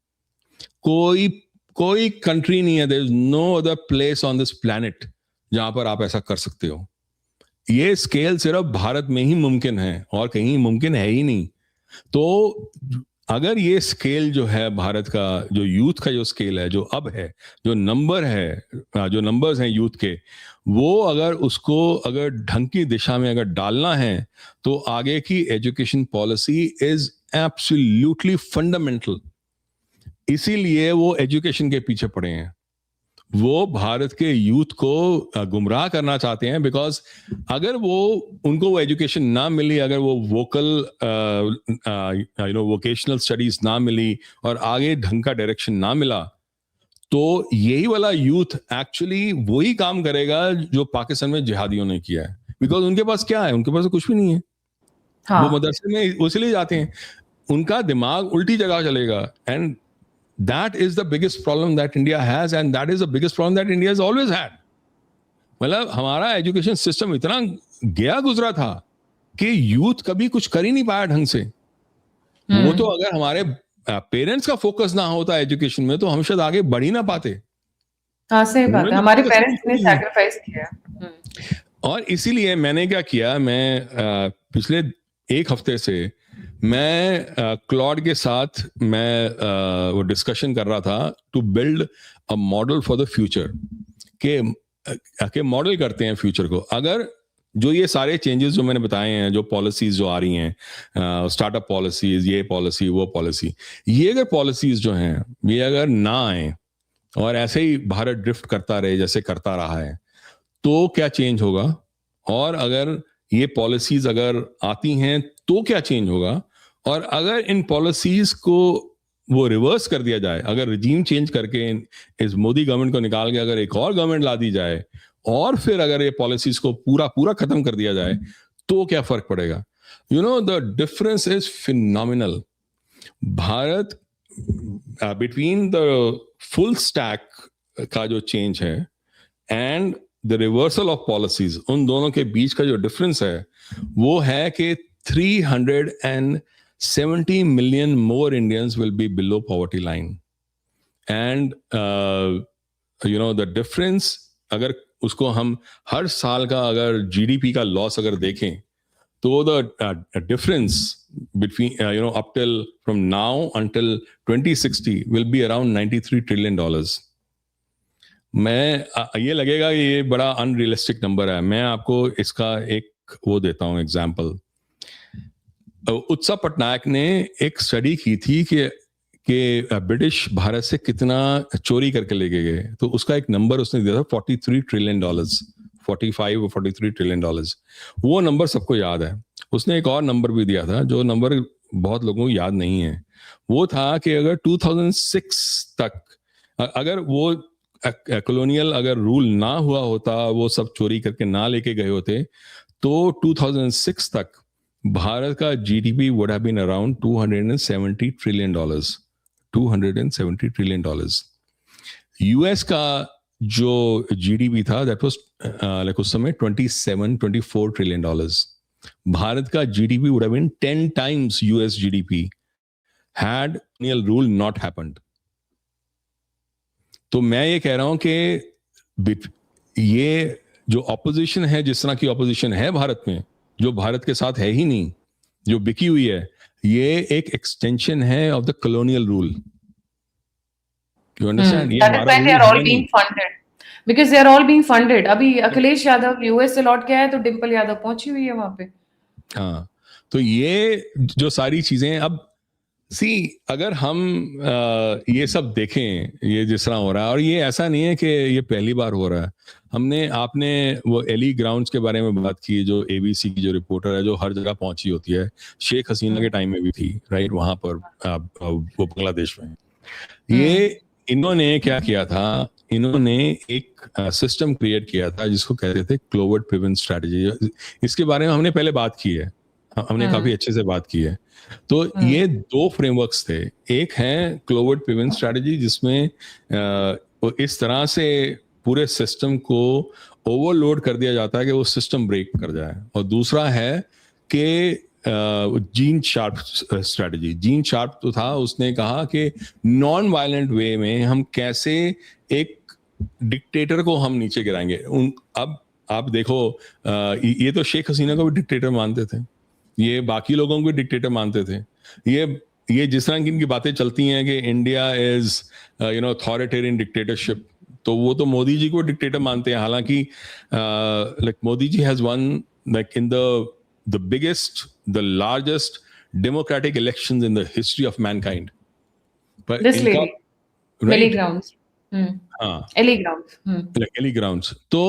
कोई कंट्री नहीं है, there is no other place on this planet जहां पर आप ऐसा कर सकते हो। ये स्केल सिर्फ भारत में ही मुमकिन है और कहीं मुमकिन है ही नहीं। तो अगर ये स्केल जो है भारत का, जो यूथ का जो स्केल है, जो अब है, जो नंबर है, जो नंबर्स हैं यूथ के, वो अगर ढंग की दिशा में अगर डालना है, तो आगे की education policy is absolutely fundamental. इसीलिए वो एजुकेशन के पीछे पड़े हैं। वो भारत के यूथ को गुमराह करना चाहते हैं, बिकॉज अगर उनको वो एजुकेशन ना मिली, अगर वो वोकेशनल स्टडीज ना मिली और आगे ढंग का डायरेक्शन ना मिला, तो यही वाला यूथ एक्चुअली वही काम करेगा जो पाकिस्तान में जिहादियों ने किया है। बिकॉज उनके पास क्या है? उनके पास तो कुछ भी नहीं है। हाँ। वो मदरसे में इसलिए जाते हैं, उनका दिमाग उल्टी जगह चलेगा। And that is the biggest problem that India has, and that is the biggest problem that India has always had. मतलब हमारा एजुकेशन सिस्टम इतना गया गुजरा था कि यूथ कभी कुछ कर ही नहीं पाया ढंग से। वो तो अगर हमारे पेरेंट्स का फोकस ना होता एजुकेशन में, तो हम शायद आगे बढ़ ही ना पाते। हाँ, सही बात है, हमारे पेरेंट्स ने सैक्रिफाइस किया। और इसीलिए मैंने क्या किया, मैं पिछले 1 हफ्ते से मैं क्लॉड के साथ मैं वो डिस्कशन कर रहा था to build a model for the future, के मॉडल करते हैं फ्यूचर को। अगर जो ये सारे चेंजेस जो मैंने बताए हैं, जो पॉलिसीज जो आ रही हैं, स्टार्टअप पॉलिसीज, ये पॉलिसी वो पॉलिसी, ये अगर पॉलिसीज जो हैं ये अगर ना आए और ऐसे ही भारत ड्रिफ्ट करता रहे जैसे करता रहा है, तो क्या चेंज होगा? और अगर ये पॉलिसीज अगर आती हैं तो क्या चेंज होगा? और अगर इन पॉलिसीज को वो रिवर्स कर दिया जाए, अगर रिजीम चेंज करके इस मोदी गवर्नमेंट को निकाल के अगर एक और गवर्नमेंट ला दी जाए और फिर अगर ये पॉलिसीज को पूरा खत्म कर दिया जाए, तो क्या फर्क पड़ेगा? You know, the difference is phenomenal. Bharat between the full stack का जो change है and the reversal of policies, उन दोनों के बीच का जो difference है वो है कि 370 million more Indians will be below poverty line. And you know, the difference, अगर उसको हम हर साल का अगर GDP का loss अगर देखें, तो the difference between you know, up till from now until 2060 will be around 93 trillion dollars. मैं ये लगेगा कि ये बड़ा अनरियलिस्टिक नंबर है. मैं आपको इसका एक वो देता हूँ एग्जांपल. उत्सव पटनायक ने एक स्टडी की थी कि ब्रिटिश भारत से कितना चोरी करके लेके गए, तो उसका एक नंबर उसने दिया था 43 ट्रिलियन डॉलर्स, 45 और 43 ट्रिलियन डॉलर्स. वो नंबर सबको याद है. उसने एक और नंबर भी दिया था जो नंबर बहुत लोगों को याद नहीं है. वो था कि अगर 2006 तक अगर वो कॉलोनियल अगर रूल ना हुआ होता, वो सब चोरी करके ना लेके गए होते, तो 2006 तक भारत का GDP would have been around 270 trillion dollars. 270 trillion dollars. US का जो जीडीपी था दैट वाज लाइक उस समय 24 ट्रिलियन डॉलर्स. भारत का GDP would have been 10 times US GDP had colonial rule not happened. तो मैं ये कह रहा हूं कि ये जो ऑपोजिशन है, जिस तरह की ऑपोजिशन है भारत में, जो भारत के साथ है ही नहीं, जो बिकी हुई है, ये एक एक्सटेंशन है of the colonial rule. You understand? ये That is why they are all being funded. Because they are all being funded. अभी अखिलेश यादव यूएस से लौट के आए तो डिम्पल यादव पहुंची हुई है वहां पे. हाँ, तो ये जो सारी चीजें अब अगर हम ये सब देखें, ये जिस तरह हो रहा है, और ये ऐसा नहीं है कि ये पहली बार हो रहा है. आपने वो एली ग्राउंड्स के बारे में बात की, जो एबीसी की जो रिपोर्टर है, जो हर जगह पहुंची होती है. शेख हसीना के टाइम में भी थी, राइट, वहां पर वो बांग्लादेश में. ये इन्होंने क्या किया था, इन्होंने एक सिस्टम क्रिएट किया था जिसको कहते थे क्लोवर्ड पिवन स्ट्रेटजी. इसके बारे में हमने पहले बात की है, हमने काफी अच्छे से बात की है. तो ये दो फ्रेमवर्क्स थे. एक है क्लोवर्ड पिवन स्ट्रेटजी, जिसमें इस तरह से पूरे सिस्टम को ओवरलोड कर दिया जाता है कि वो सिस्टम ब्रेक कर जाए. और दूसरा है कि gene sharp strategy. Gene sharp तो था, उसने कहा कि नॉन वायलेंट वे में हम कैसे एक डिक्टेटर को हम नीचे गिराएंगे. अब आप देखो, ये तो शेख हसीना को भी डिक्टेटर मानते थे, ये बाकी लोगों को भी डिक्टेटर मानते थे. ये जिस तरह की इनकी बातें चलती हैं कि India is you know authoritarian dictatorship, तो वो तो मोदी जी को डिक्टेटर मानते हैं. हालांकि like Modi ji has won like in the biggest, the largest democratic elections in the history of mankind. But this lady, Ellie Grounds. Ellie Grounds. Like Ellie Grounds. तो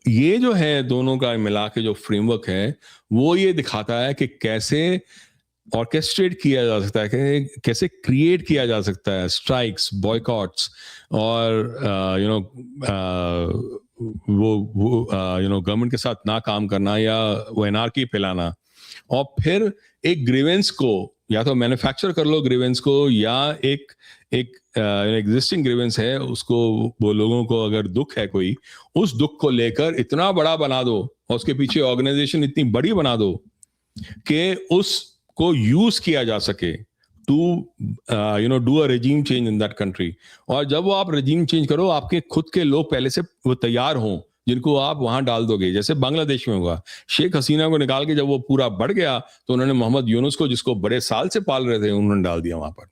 ये जो है दोनों का मिला के जो फ्रेमवर्क है, वो ये दिखाता है कि कैसे ऑर्केस्ट्रेट किया जा सकता है, कि कैसे क्रिएट किया जा सकता है स्ट्राइक्स, बॉयकॉट्स, और यू नो वो यू नो गवर्नमेंट के साथ ना काम करना, या वो एनआरकी फैलाना. और फिर एक ग्रीवेंस को या तो मैन्युफैक्चर कर लो ग्रीवेंस को, या एक एग्जिस्टिंग ग्रीवेंस है उसको, वो लोगों को अगर दुख है कोई, उस दुख को लेकर इतना बड़ा बना दो और उसके पीछे ऑर्गेनाइजेशन इतनी बड़ी बना दो कि उसको यूज किया जा सके to you know do a regime change in that country. और जब वो आप रेजीम चेंज करो, आपके खुद के लोग पहले से वो तैयार हों, जिनको आप वहां डाल दोगे. जैसे बांग्लादेश में हुआ, शेख हसीना को निकाल के जब वो पूरा बढ़ गया, तो उन्होंने मोहम्मद यूनुस को, जिसको बड़े साल से पाल रहे थे, उन्होंने डाल दिया वहां पर.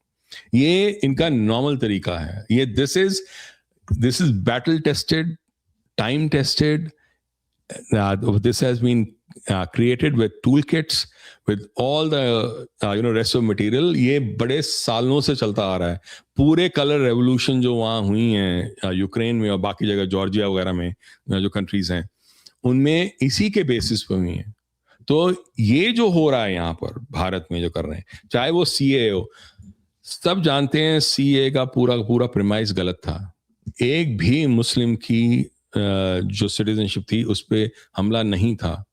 ये इनका नॉर्मल तरीका है. ये this is battle tested, time tested. This has been created with toolkits, with all the rest of material. ये बड़े सालों से चलता आ रहा है. पूरे कलर रेवोल्यूशन जो वहाँ हुई हैं यूक्रेन में और बाकी जगह जॉर्जिया वगैरह में जो कंट्रीज हैं, उनमें इसी के बेसिस पर हुई हैं. तो ये जो हो रहा है यहाँ पर भारत में जो कर रहे हैं, चाहे वो सीए हो, सब जानते हैं सीए का पूरा प्रेमाइस गलत था. एक भी मुस्लिम की जो सिटीजनशिप थी उस पर हमला नहीं था.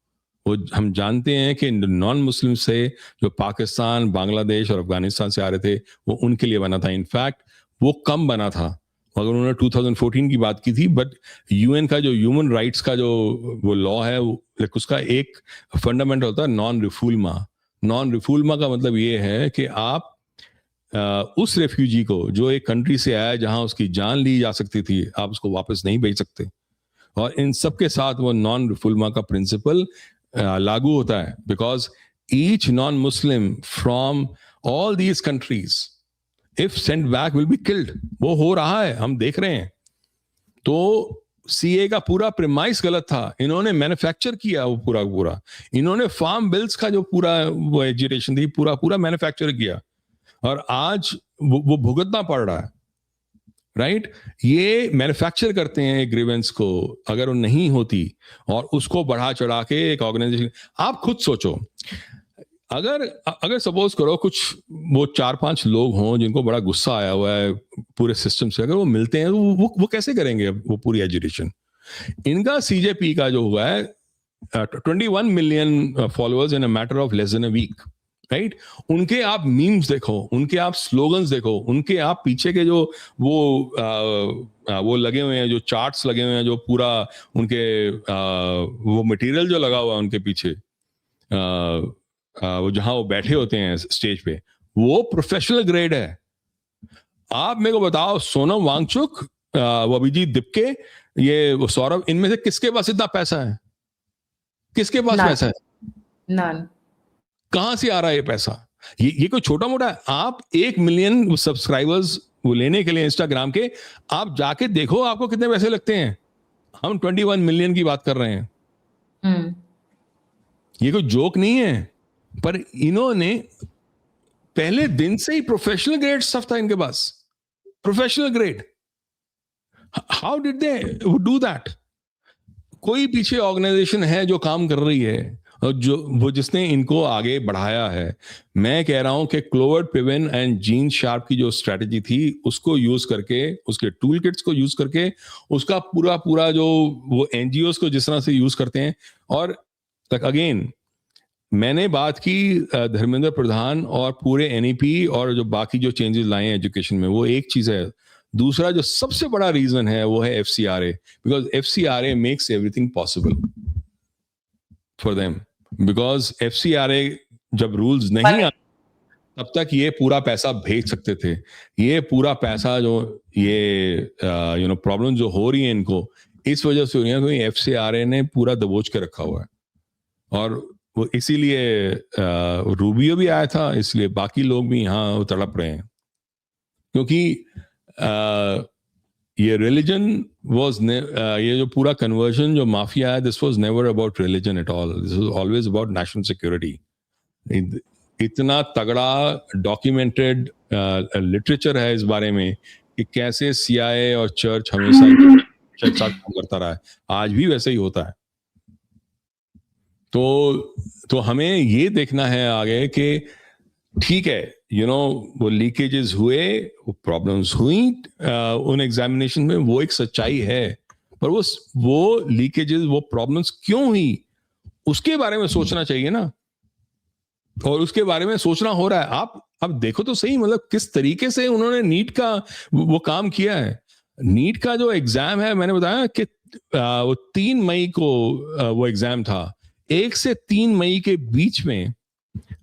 वो हम जानते हैं कि नॉन मुस्लिम से जो पाकिस्तान, बांग्लादेश और अफगानिस्तान से आ रहे थे वो उनके लिए बना था। इनफैक्ट वो कम बना था, मगर उन्होंने 2014 की बात की थी। बट यूएन का जो ह्यूमन राइट्स का जो वो लॉ है, उसका एक फंडामेंटल होता है नॉन रिफूलमा। नॉन रिफूलमा का मतलब ये है कि आप उस रेफ्यूजी को जो एक कंट्री से आया जहां उसकी जान ली जा सकती थी, आप उसको वापस नहीं भेज सकते। और इन सब के साथ वो नॉन रिफुलमा का प्रिंसिपल लागू होता है, because each non Muslim from all these countries if Saint back will be killed. वो हो रहा है, हम देख रहे हैं। तो सीए का पूरा प्रीमाइस गलत था। इन्होंने मैन्युफैक्चर किया वो पूरा। इन्होंने फार्म बिल्स का जो पूरा वो एजुकेशन थी पूरा मैन्युफैक्चर किया, और आज वो भुगतना पड़ रहा है। राइट ये मैन्युफैक्चर करते हैं ग्रीवेंस को, अगर वो नहीं होती और उसको बढ़ा चढ़ा के एक ऑर्गेनाइजेशन। आप खुद सोचो, अगर सपोज करो कुछ वो 4-5 लोग हों जिनको बड़ा गुस्सा आया हुआ है पूरे सिस्टम से, अगर वो मिलते हैं तो वो कैसे करेंगे वो पूरी एजुकेशन। इनका सीजेपी का जो हुआ है 21 million followers in a matter of less than a week. Right उनके आप मीम्स देखो, उनके आप स्लोगन्स देखो, उनके आप पीछे के जो वो लगे हुए हैं, जो चार्ट्स लगे हुए हैं, जो पूरा उनके वो मटेरियल जो लगा हुआ है उनके पीछे, वो जहां वो बैठे होते हैं स्टेज पे, वो प्रोफेशनल ग्रेड है। आप मेरे को बताओ, सोनम वांगचुक, वो अभिजीत दिपके, ये वो सौरभ, इनमें से किसके पास इतना पैसा है? किसके पास पैसा है? नन। कहां से आ रहा है ये पैसा? ये कोई छोटा मोटा है? आप 1 मिलियन सब्सक्राइबर्स वो लेने के लिए इंस्टाग्राम के, आप जाके देखो आपको कितने पैसे लगते हैं। हम 21 मिलियन की बात कर रहे हैं। ये कोई जोक नहीं है। पर इन्होंने पहले दिन से ही प्रोफेशनल ग्रेड स्टफ था इनके पास, professional grade. How did they do that? कोई पीछे ऑर्गेनाइजेशन है जो काम कर रही है और जो वो जिसने इनको आगे बढ़ाया है। मैं कह रहा हूं कि क्लोवर्ड पिवन एंड जीन शार्प की जो स्ट्रेटजी थी उसको यूज करके, उसके टूल किट्स को यूज करके, उसका पूरा जो वो एनजीओ को जिस तरह से यूज करते हैं। और अगेन मैंने बात की धर्मेंद्र प्रधान और पूरे एनईपी और जो बाकी जो चेंजेस लाए हैं एजुकेशन में, वो एक चीज है। दूसरा जो सबसे बड़ा रीजन है वो है FCRA, because FCRA makes everything possible for them. Because FCRA जब रूल्स नहीं आए तब तक ये पूरा पैसा भेज सकते थे। ये पूरा पैसा जो ये प्रॉब्लम जो हो रही है इनको, इस वजह से हो रही है क्योंकि एफसीआरए ने पूरा दबोच के रखा हुआ है। और वो इसीलिए रूबियो भी आया था, इसलिए बाकी लोग भी यहाँ तड़प रहे हैं, क्योंकि ये रिलीजन वाज ये जो पूरा कन्वर्जन जो माफिया है, this was never about religion at all, this was always about national security. इतना तगड़ा डॉक्यूमेंटेड लिटरेचर है इस बारे में कि कैसे सीआईए और चर्च हमेशा एक साथ काम करता रहा है, आज भी वैसे ही होता है। तो हमें ये देखना है आगे कि ठीक है, वो लीकेजेस हुए, वो प्रॉब्लम्स हुई उन एग्जामिनेशन में, वो एक सच्चाई है। पर वो लीकेजेस, वो प्रॉब्लम्स क्यों हुई, उसके बारे में सोचना चाहिए ना। और उसके बारे में सोचना हो रहा है। आप अब देखो तो सही, मतलब किस तरीके से उन्होंने नीट का वो काम किया है। नीट का जो एग्जाम है, मैंने बताया कि वो 3 मई को वो एग्जाम था। 1 से 3 मई के बीच में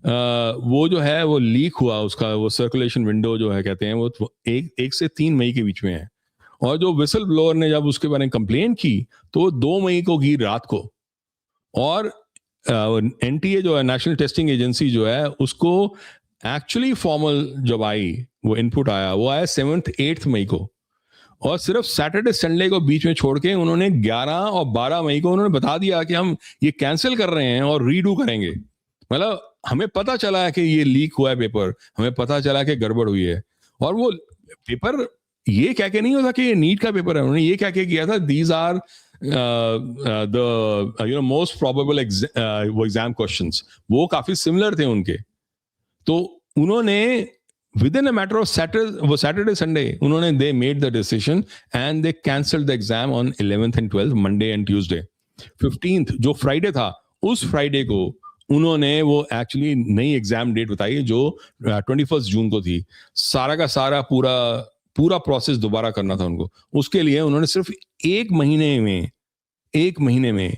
वो जो है वो लीक हुआ, उसका वो सर्कुलेशन विंडो जो है कहते हैं, वो 1 से 3 मई के बीच में है। और जो विसल ब्लोअर ने जब उसके बारे में कंप्लेन की तो 2 मई को की रात को। और एनटीए जो है, नेशनल टेस्टिंग एजेंसी जो है, उसको एक्चुअली फॉर्मल जब आई, वो इनपुट आया, वो आया 7th 8th मई को। और सिर्फ सैटरडे संडे को बीच में छोड़ के उन्होंने 11 और 12 मई को उन्होंने बता दिया कि हम ये कैंसिल कर रहे हैं और रीडू करेंगे। मतलब हमें पता चला है कि ये लीक हुआ है पेपर, हमें पता चला कि गड़बड़ हुई है। और वो पेपर ये कह के नहीं होता कि ये नीट का पेपर है, उन्होंने ये कह के किया था these are the most probable वो एग्जाम क्वेश्चंस, वो काफी सिमिलर थे उनके। तो उन्होंने within a matter of Saturday Sunday उन्होंने they made the decision and they cancelled the exam on 11th and 12th, Monday and Tuesday. 15th जो Friday था उस फ्राइडे को उन्होंने वो एक्चुअली नई एग्जाम डेट बताई जो 21 जून को थी। सारा का सारा पूरा पूरा प्रोसेस दोबारा करना था उनको। उसके लिए उन्होंने सिर्फ एक महीने में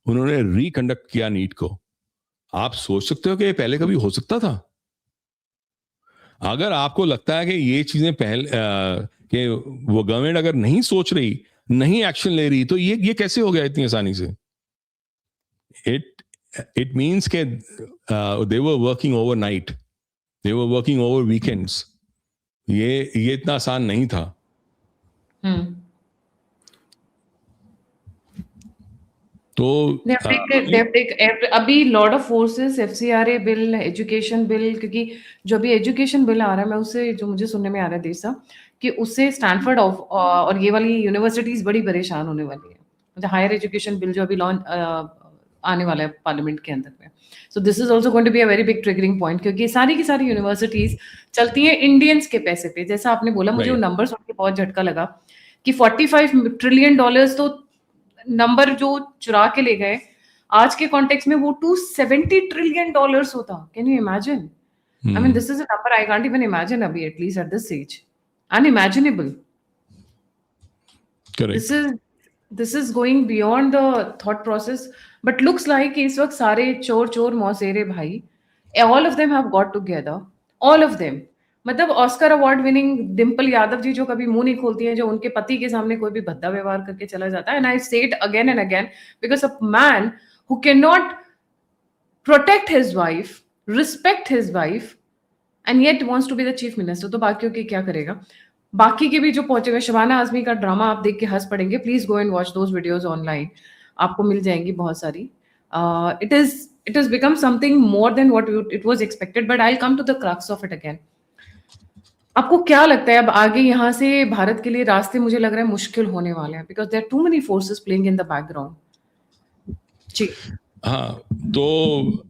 उन्होंने रिकंडक्ट किया नीट को। आप सोच सकते हो कि ये पहले कभी हो सकता था? अगर आपको लगता है कि ये चीजें पहले कि वो गवर्नमेंट अगर नहीं सोच रही, नहीं एक्शन ले रही, तो ये कैसे हो गया इतनी आसानी से? इट मीन्स के they were working overnight, they were working over weekends. ये इतना आसान नहीं था। तो अभी lot of forces, FCRA bill, education bill, क्योंकि जो अभी एजुकेशन बिल आ रहा है, मैं उससे जो मुझे सुनने में आ रहा है देश साहब, कि उससे स्टैनफोर्ड और ये वाली यूनिवर्सिटीज बड़ी परेशान होने वाली है। मतलब हायर एजुकेशन बिल जो अभी लॉन्च आने वाला है पार्लियामेंट के अंदर में, so this is also going to be a very big triggering point, क्योंकि सारी की सारी यूनिवर्सिटीज चलती हैं इंडियंस के पैसे पे। जैसा आपने बोला, मुझे वो नंबर सुन के बहुत झटका लगा कि $45 ट्रिलियन तो नंबर जो चुरा के ले गए, आज के कॉन्टेक्स्ट में वो $270 ट्रिलियन होता। Can you imagine? I mean, this is a number I can't even imagine abhi, at least at this age. Unimaginable. Correct. This is going beyond the thought process. But looks like इस वक्त सारे चोर मौसेरे भाई, all of them have got together. All of them. मतलब Oscar award winning Dimple Yadav ji जो कभी मुंह नहीं खोलती हैं, जो उनके पति के सामने कोई भी भद्दा व्यवहार करके चला जाता है, and I say it again and again, because a man who can not protect his wife, respect his wife, and yet wants to be the chief minister, तो बाकियों की क्या करेगा? बाकी के भी जो पहुंचे हुए, शबाना आजमी का ड्रामा आप देख के हंस पड़ेंगे। Please go and watch those videos online, आपको मिल जाएंगी बहुत सारी। It is become something more than what it was expected, but I will come to the crux of it again. आपको क्या लगता है अब आगे यहाँ से भारत के लिए रास्ते, मुझे लग रहा है मुश्किल होने वाले हैं, because there are too many forces playing in the background. जी हाँ, तो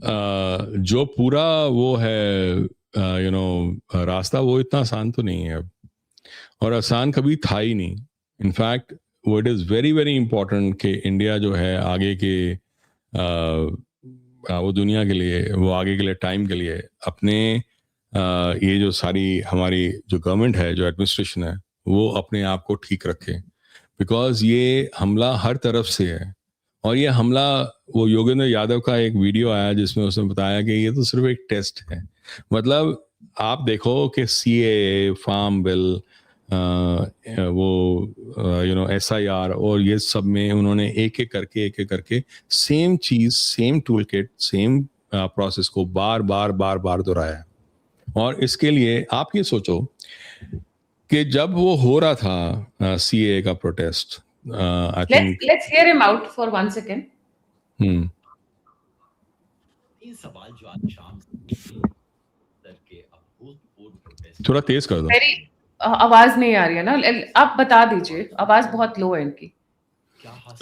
जो पूरा वो है रास्ता, वो इतना आसान तो नहीं है अब, और आसान कभी था ही नहीं। इनफैक्ट वो it is very very important कि इंडिया जो है आगे के वो दुनिया के लिए, वो आगे के लिए टाइम के लिए अपने ये जो सारी हमारी जो गवर्नमेंट है, जो एडमिनिस्ट्रेशन है, वो अपने आप को ठीक रखे, बिकॉज ये हमला हर तरफ से है। और ये हमला, वो योगेंद्र यादव का एक वीडियो आया जिसमें उसने बताया कि ये तो सिर्फ एक टेस्ट है। मतलब आप देखो कि CAA, फार्म बिल, वो SIR और ये सब में उन्होंने एक एक करके सेम चीज, same tool kit, same process को बार बार दोहराया। और इसके लिए आप ये सोचो कि जब वो हो रहा था CAA का protest, I think let's hear him out for 1 second. ये सवाल जो आज शाम के अभूतपूर्व प्रोटेस्ट, थोड़ा तेज कर दो। मेरी आवाज नहीं आ रही है ना, आप बता दीजिए, आवाज बहुत लो है इनकी।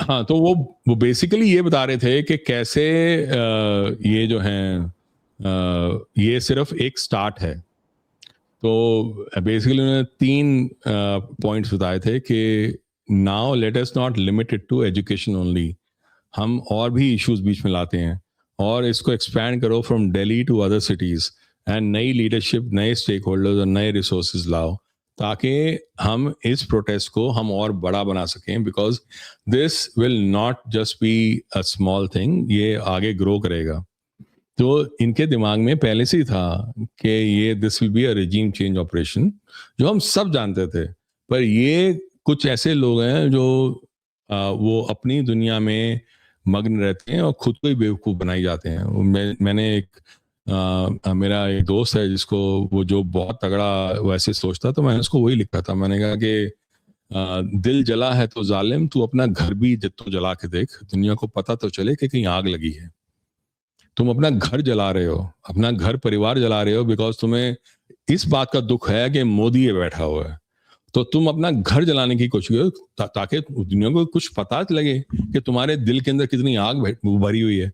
हाँ, तो वो बेसिकली ये बता रहे थे कि कैसे ये जो है ये सिर्फ एक स्टार्ट है। तो बेसिकली उन्होंने 3 पॉइंट्स बताए थे कि now let us not limited to education only, हम और भी इश्यूज बीच में लाते हैं और इसको एक्सपैंड करो from Delhi to other cities, and नई लीडरशिप, नए स्टेक होल्डर्स और नए रिसोर्सेज लाओ, ताकि हम इस प्रोटेस्ट को हम और बड़ा बना सकें, because this will not just be a small thing, ये आगे ग्रो करेगा। तो इनके दिमाग में पहले से ही था कि ये this will be a regime change operation, जो हम सब जानते थे। पर ये कुछ ऐसे लोग हैं जो वो अपनी दुनिया में मग्न रहते हैं और खुद को ही बेवकूफ़ बनाई जाते हैं। मैंने मेरा एक दोस्त है जिसको वो जो बहुत तगड़ा वैसे सोचता, तो मैंने उसको वही लिखा था। मैंने कहा कि दिल जला है तो जालिम, तू अपना घर भी तू जला के देख, दुनिया को पता तो चले कि कहीं आग लगी है। तुम अपना घर जला रहे हो, अपना घर परिवार जला रहे हो, बिकॉज तुम्हें इस बात का दुख है कि मोदी ये बैठा हुआ है, तो तुम अपना घर जलाने की कोशिश करो ताकि दुनिया को कुछ पता लगे कि तुम्हारे दिल के अंदर कितनी आग भरी हुई है।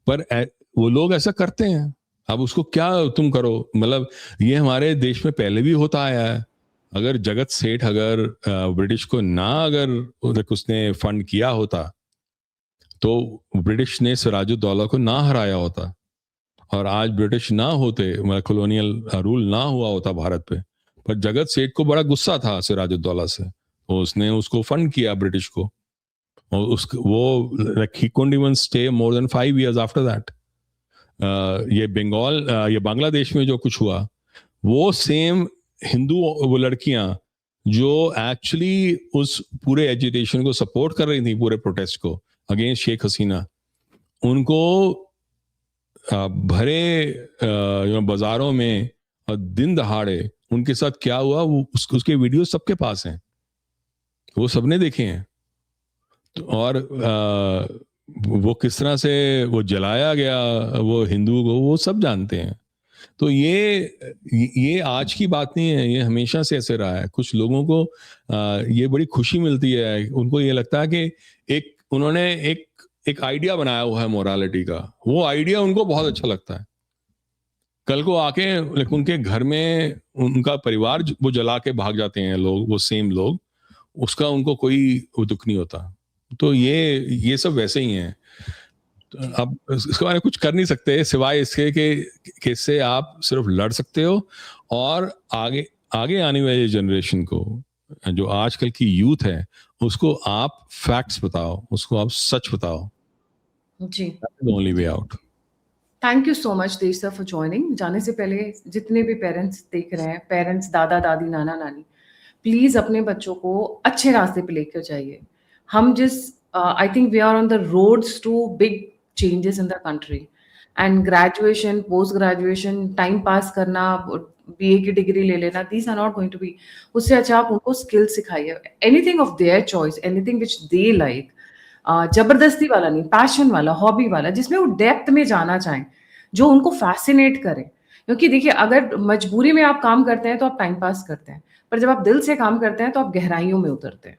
पर वो लोग ऐसा करते हैं। अब उसको क्या तुम करो? मतलब ये हमारे देश में पहले भी होता आया है। अगर जगत सेठ अगर ब्रिटिश को ना अगर उसने फंड किया होता तो ब्रिटिश ने सिराजुद्दौला को ना हराया होता और आज ब्रिटिश ना होते, मतलब कॉलोनियल रूल ना हुआ होता भारत पे, पर जगत सेठ को बड़ा गुस्सा था सिराजुद्दौला से, तो उसने उसको फंड किया ब्रिटिश को, और वो he couldn't even stay more than 5 years after that. ये बांग्लादेश में जो कुछ हुआ, वो सेम हिंदू वो लड़कियां जो एक्चुअली उस पूरे एजिटेशन को सपोर्ट कर रही थी, पूरे प्रोटेस्ट को अगेंस्ट शेख हसीना, उनको भरे बाजारों में दिन दहाड़े उनके साथ क्या हुआ, वो उसके वीडियो सबके पास हैं, वो सबने देखे हैं। और वो किस तरह से वो जलाया गया वो हिंदू को, वो सब जानते हैं। तो ये आज की बात नहीं है, ये हमेशा से ऐसे रहा है। कुछ लोगों को ये बड़ी खुशी मिलती है, उनको ये लगता है कि उन्होंने एक आइडिया बनाया हुआ है मोरालिटी का, वो आइडिया उनको बहुत अच्छा लगता है। कल को आके उनके घर में उनका परिवार वो जला के भाग जाते हैं लोग, वो सेम लोग, उसका उनको कोई दुख नहीं होता। तो ये सब वैसे ही हैं। अब इसके बारे में कुछ कर नहीं सकते सिवाय इसके कि इससे आप सिर्फ लड़ सकते हो और आगे आने वाली जनरेशन को, जो आजकल की यूथ है, उसको आप फैक्ट्स बताओ, उसको आप सच बताओ। जी, only way out. Thank you so much Desh sir for joining. जाने से पहले जितने भी पेरेंट्स देख रहे हैं, पेरेंट्स, दादा दादी, नाना नानी, प्लीज अपने बच्चों को अच्छे रास्ते पे लेकर जाइए। हम जिस I think we are on the roads to big changes in the country, and graduation, post graduation, time pass करना, बीए की डिग्री ले लेना, these are not going to be. उससे अच्छा आप उनको स्किल सिखाइए, anything of their choice, anything which they like, जबरदस्ती वाला नहीं, पैशन वाला, हॉबी वाला, जिसमें वो डेप्थ में जाना चाहें, जो उनको फैसिनेट करे। क्योंकि देखिए, अगर मजबूरी में आप काम करते हैं तो आप टाइम पास करते हैं, पर जब आप दिल से काम करते हैं तो आप गहराइयों में उतरते हैं।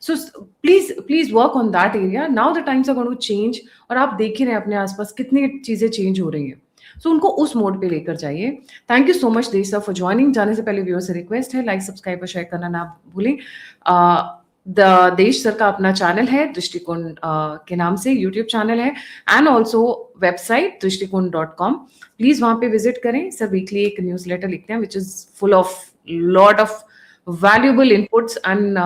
So please work on that area. Now the times are going to change, और आप देख ही रहे हैं अपने आसपास कितनी चीजें चेंज हो रही हैं। सो उनको उस मोड पे लेकर जाइए। Thank you so much Desh sir for joining. जाने से पहले व्यूअर से रिक्वेस्ट है, लाइक, सब्सक्राइब और शेयर करना ना भूलें। द देश सर का अपना चैनल है दृष्टिकोण के नाम से, यूट्यूब चैनल है, एंड ऑल्सो वेबसाइट दृष्टिकोण.com। प्लीज वहां पे विजिट करें। सर वीकली एक न्यूज़लेटर लिखते हैं which is full of lot of valuable inputs, and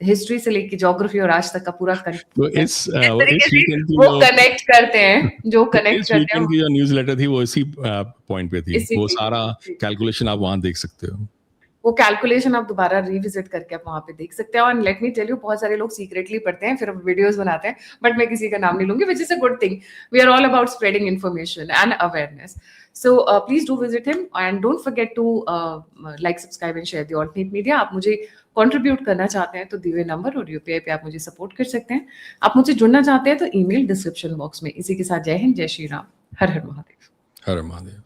history से लेके ज्योग्राफी और आज तक का पूरा तो इस वीकेंड की वो कनेक्ट करते हैं, जो कनेक्ट इस करते वीकेंड हैं की जो न्यूज़लेटर थी वो इसी पॉइंट पे थी। इसी वो पे। सारा कैलकुलेशन आप वहां देख सकते हो। वो कैलकुलेशन आप दोबारा रिविजिट करके आप वहां पे देख सकते हो। And let me tell you, बहुत सारे लोग सीक्रेटली पढ़ते हैं फिर वीडियोस बनाते हैं, बट मैं किसी का नाम नहीं लूंगी, which is a good thing. We are all about spreading information and awareness. So please do visit him, and don't forget to like, subscribe and share the alternate media. आप मुझे कंट्रीब्यूट करना चाहते हैं तो दिए हुए नंबर और UPI पे आप मुझे सपोर्ट कर सकते हैं। आप मुझसे जुड़ना चाहते हैं तो ईमेल डिस्क्रिप्शन बॉक्स में। इसी के साथ जय हिंद, जय श्री राम, हर हर महादेव। हर महादेव।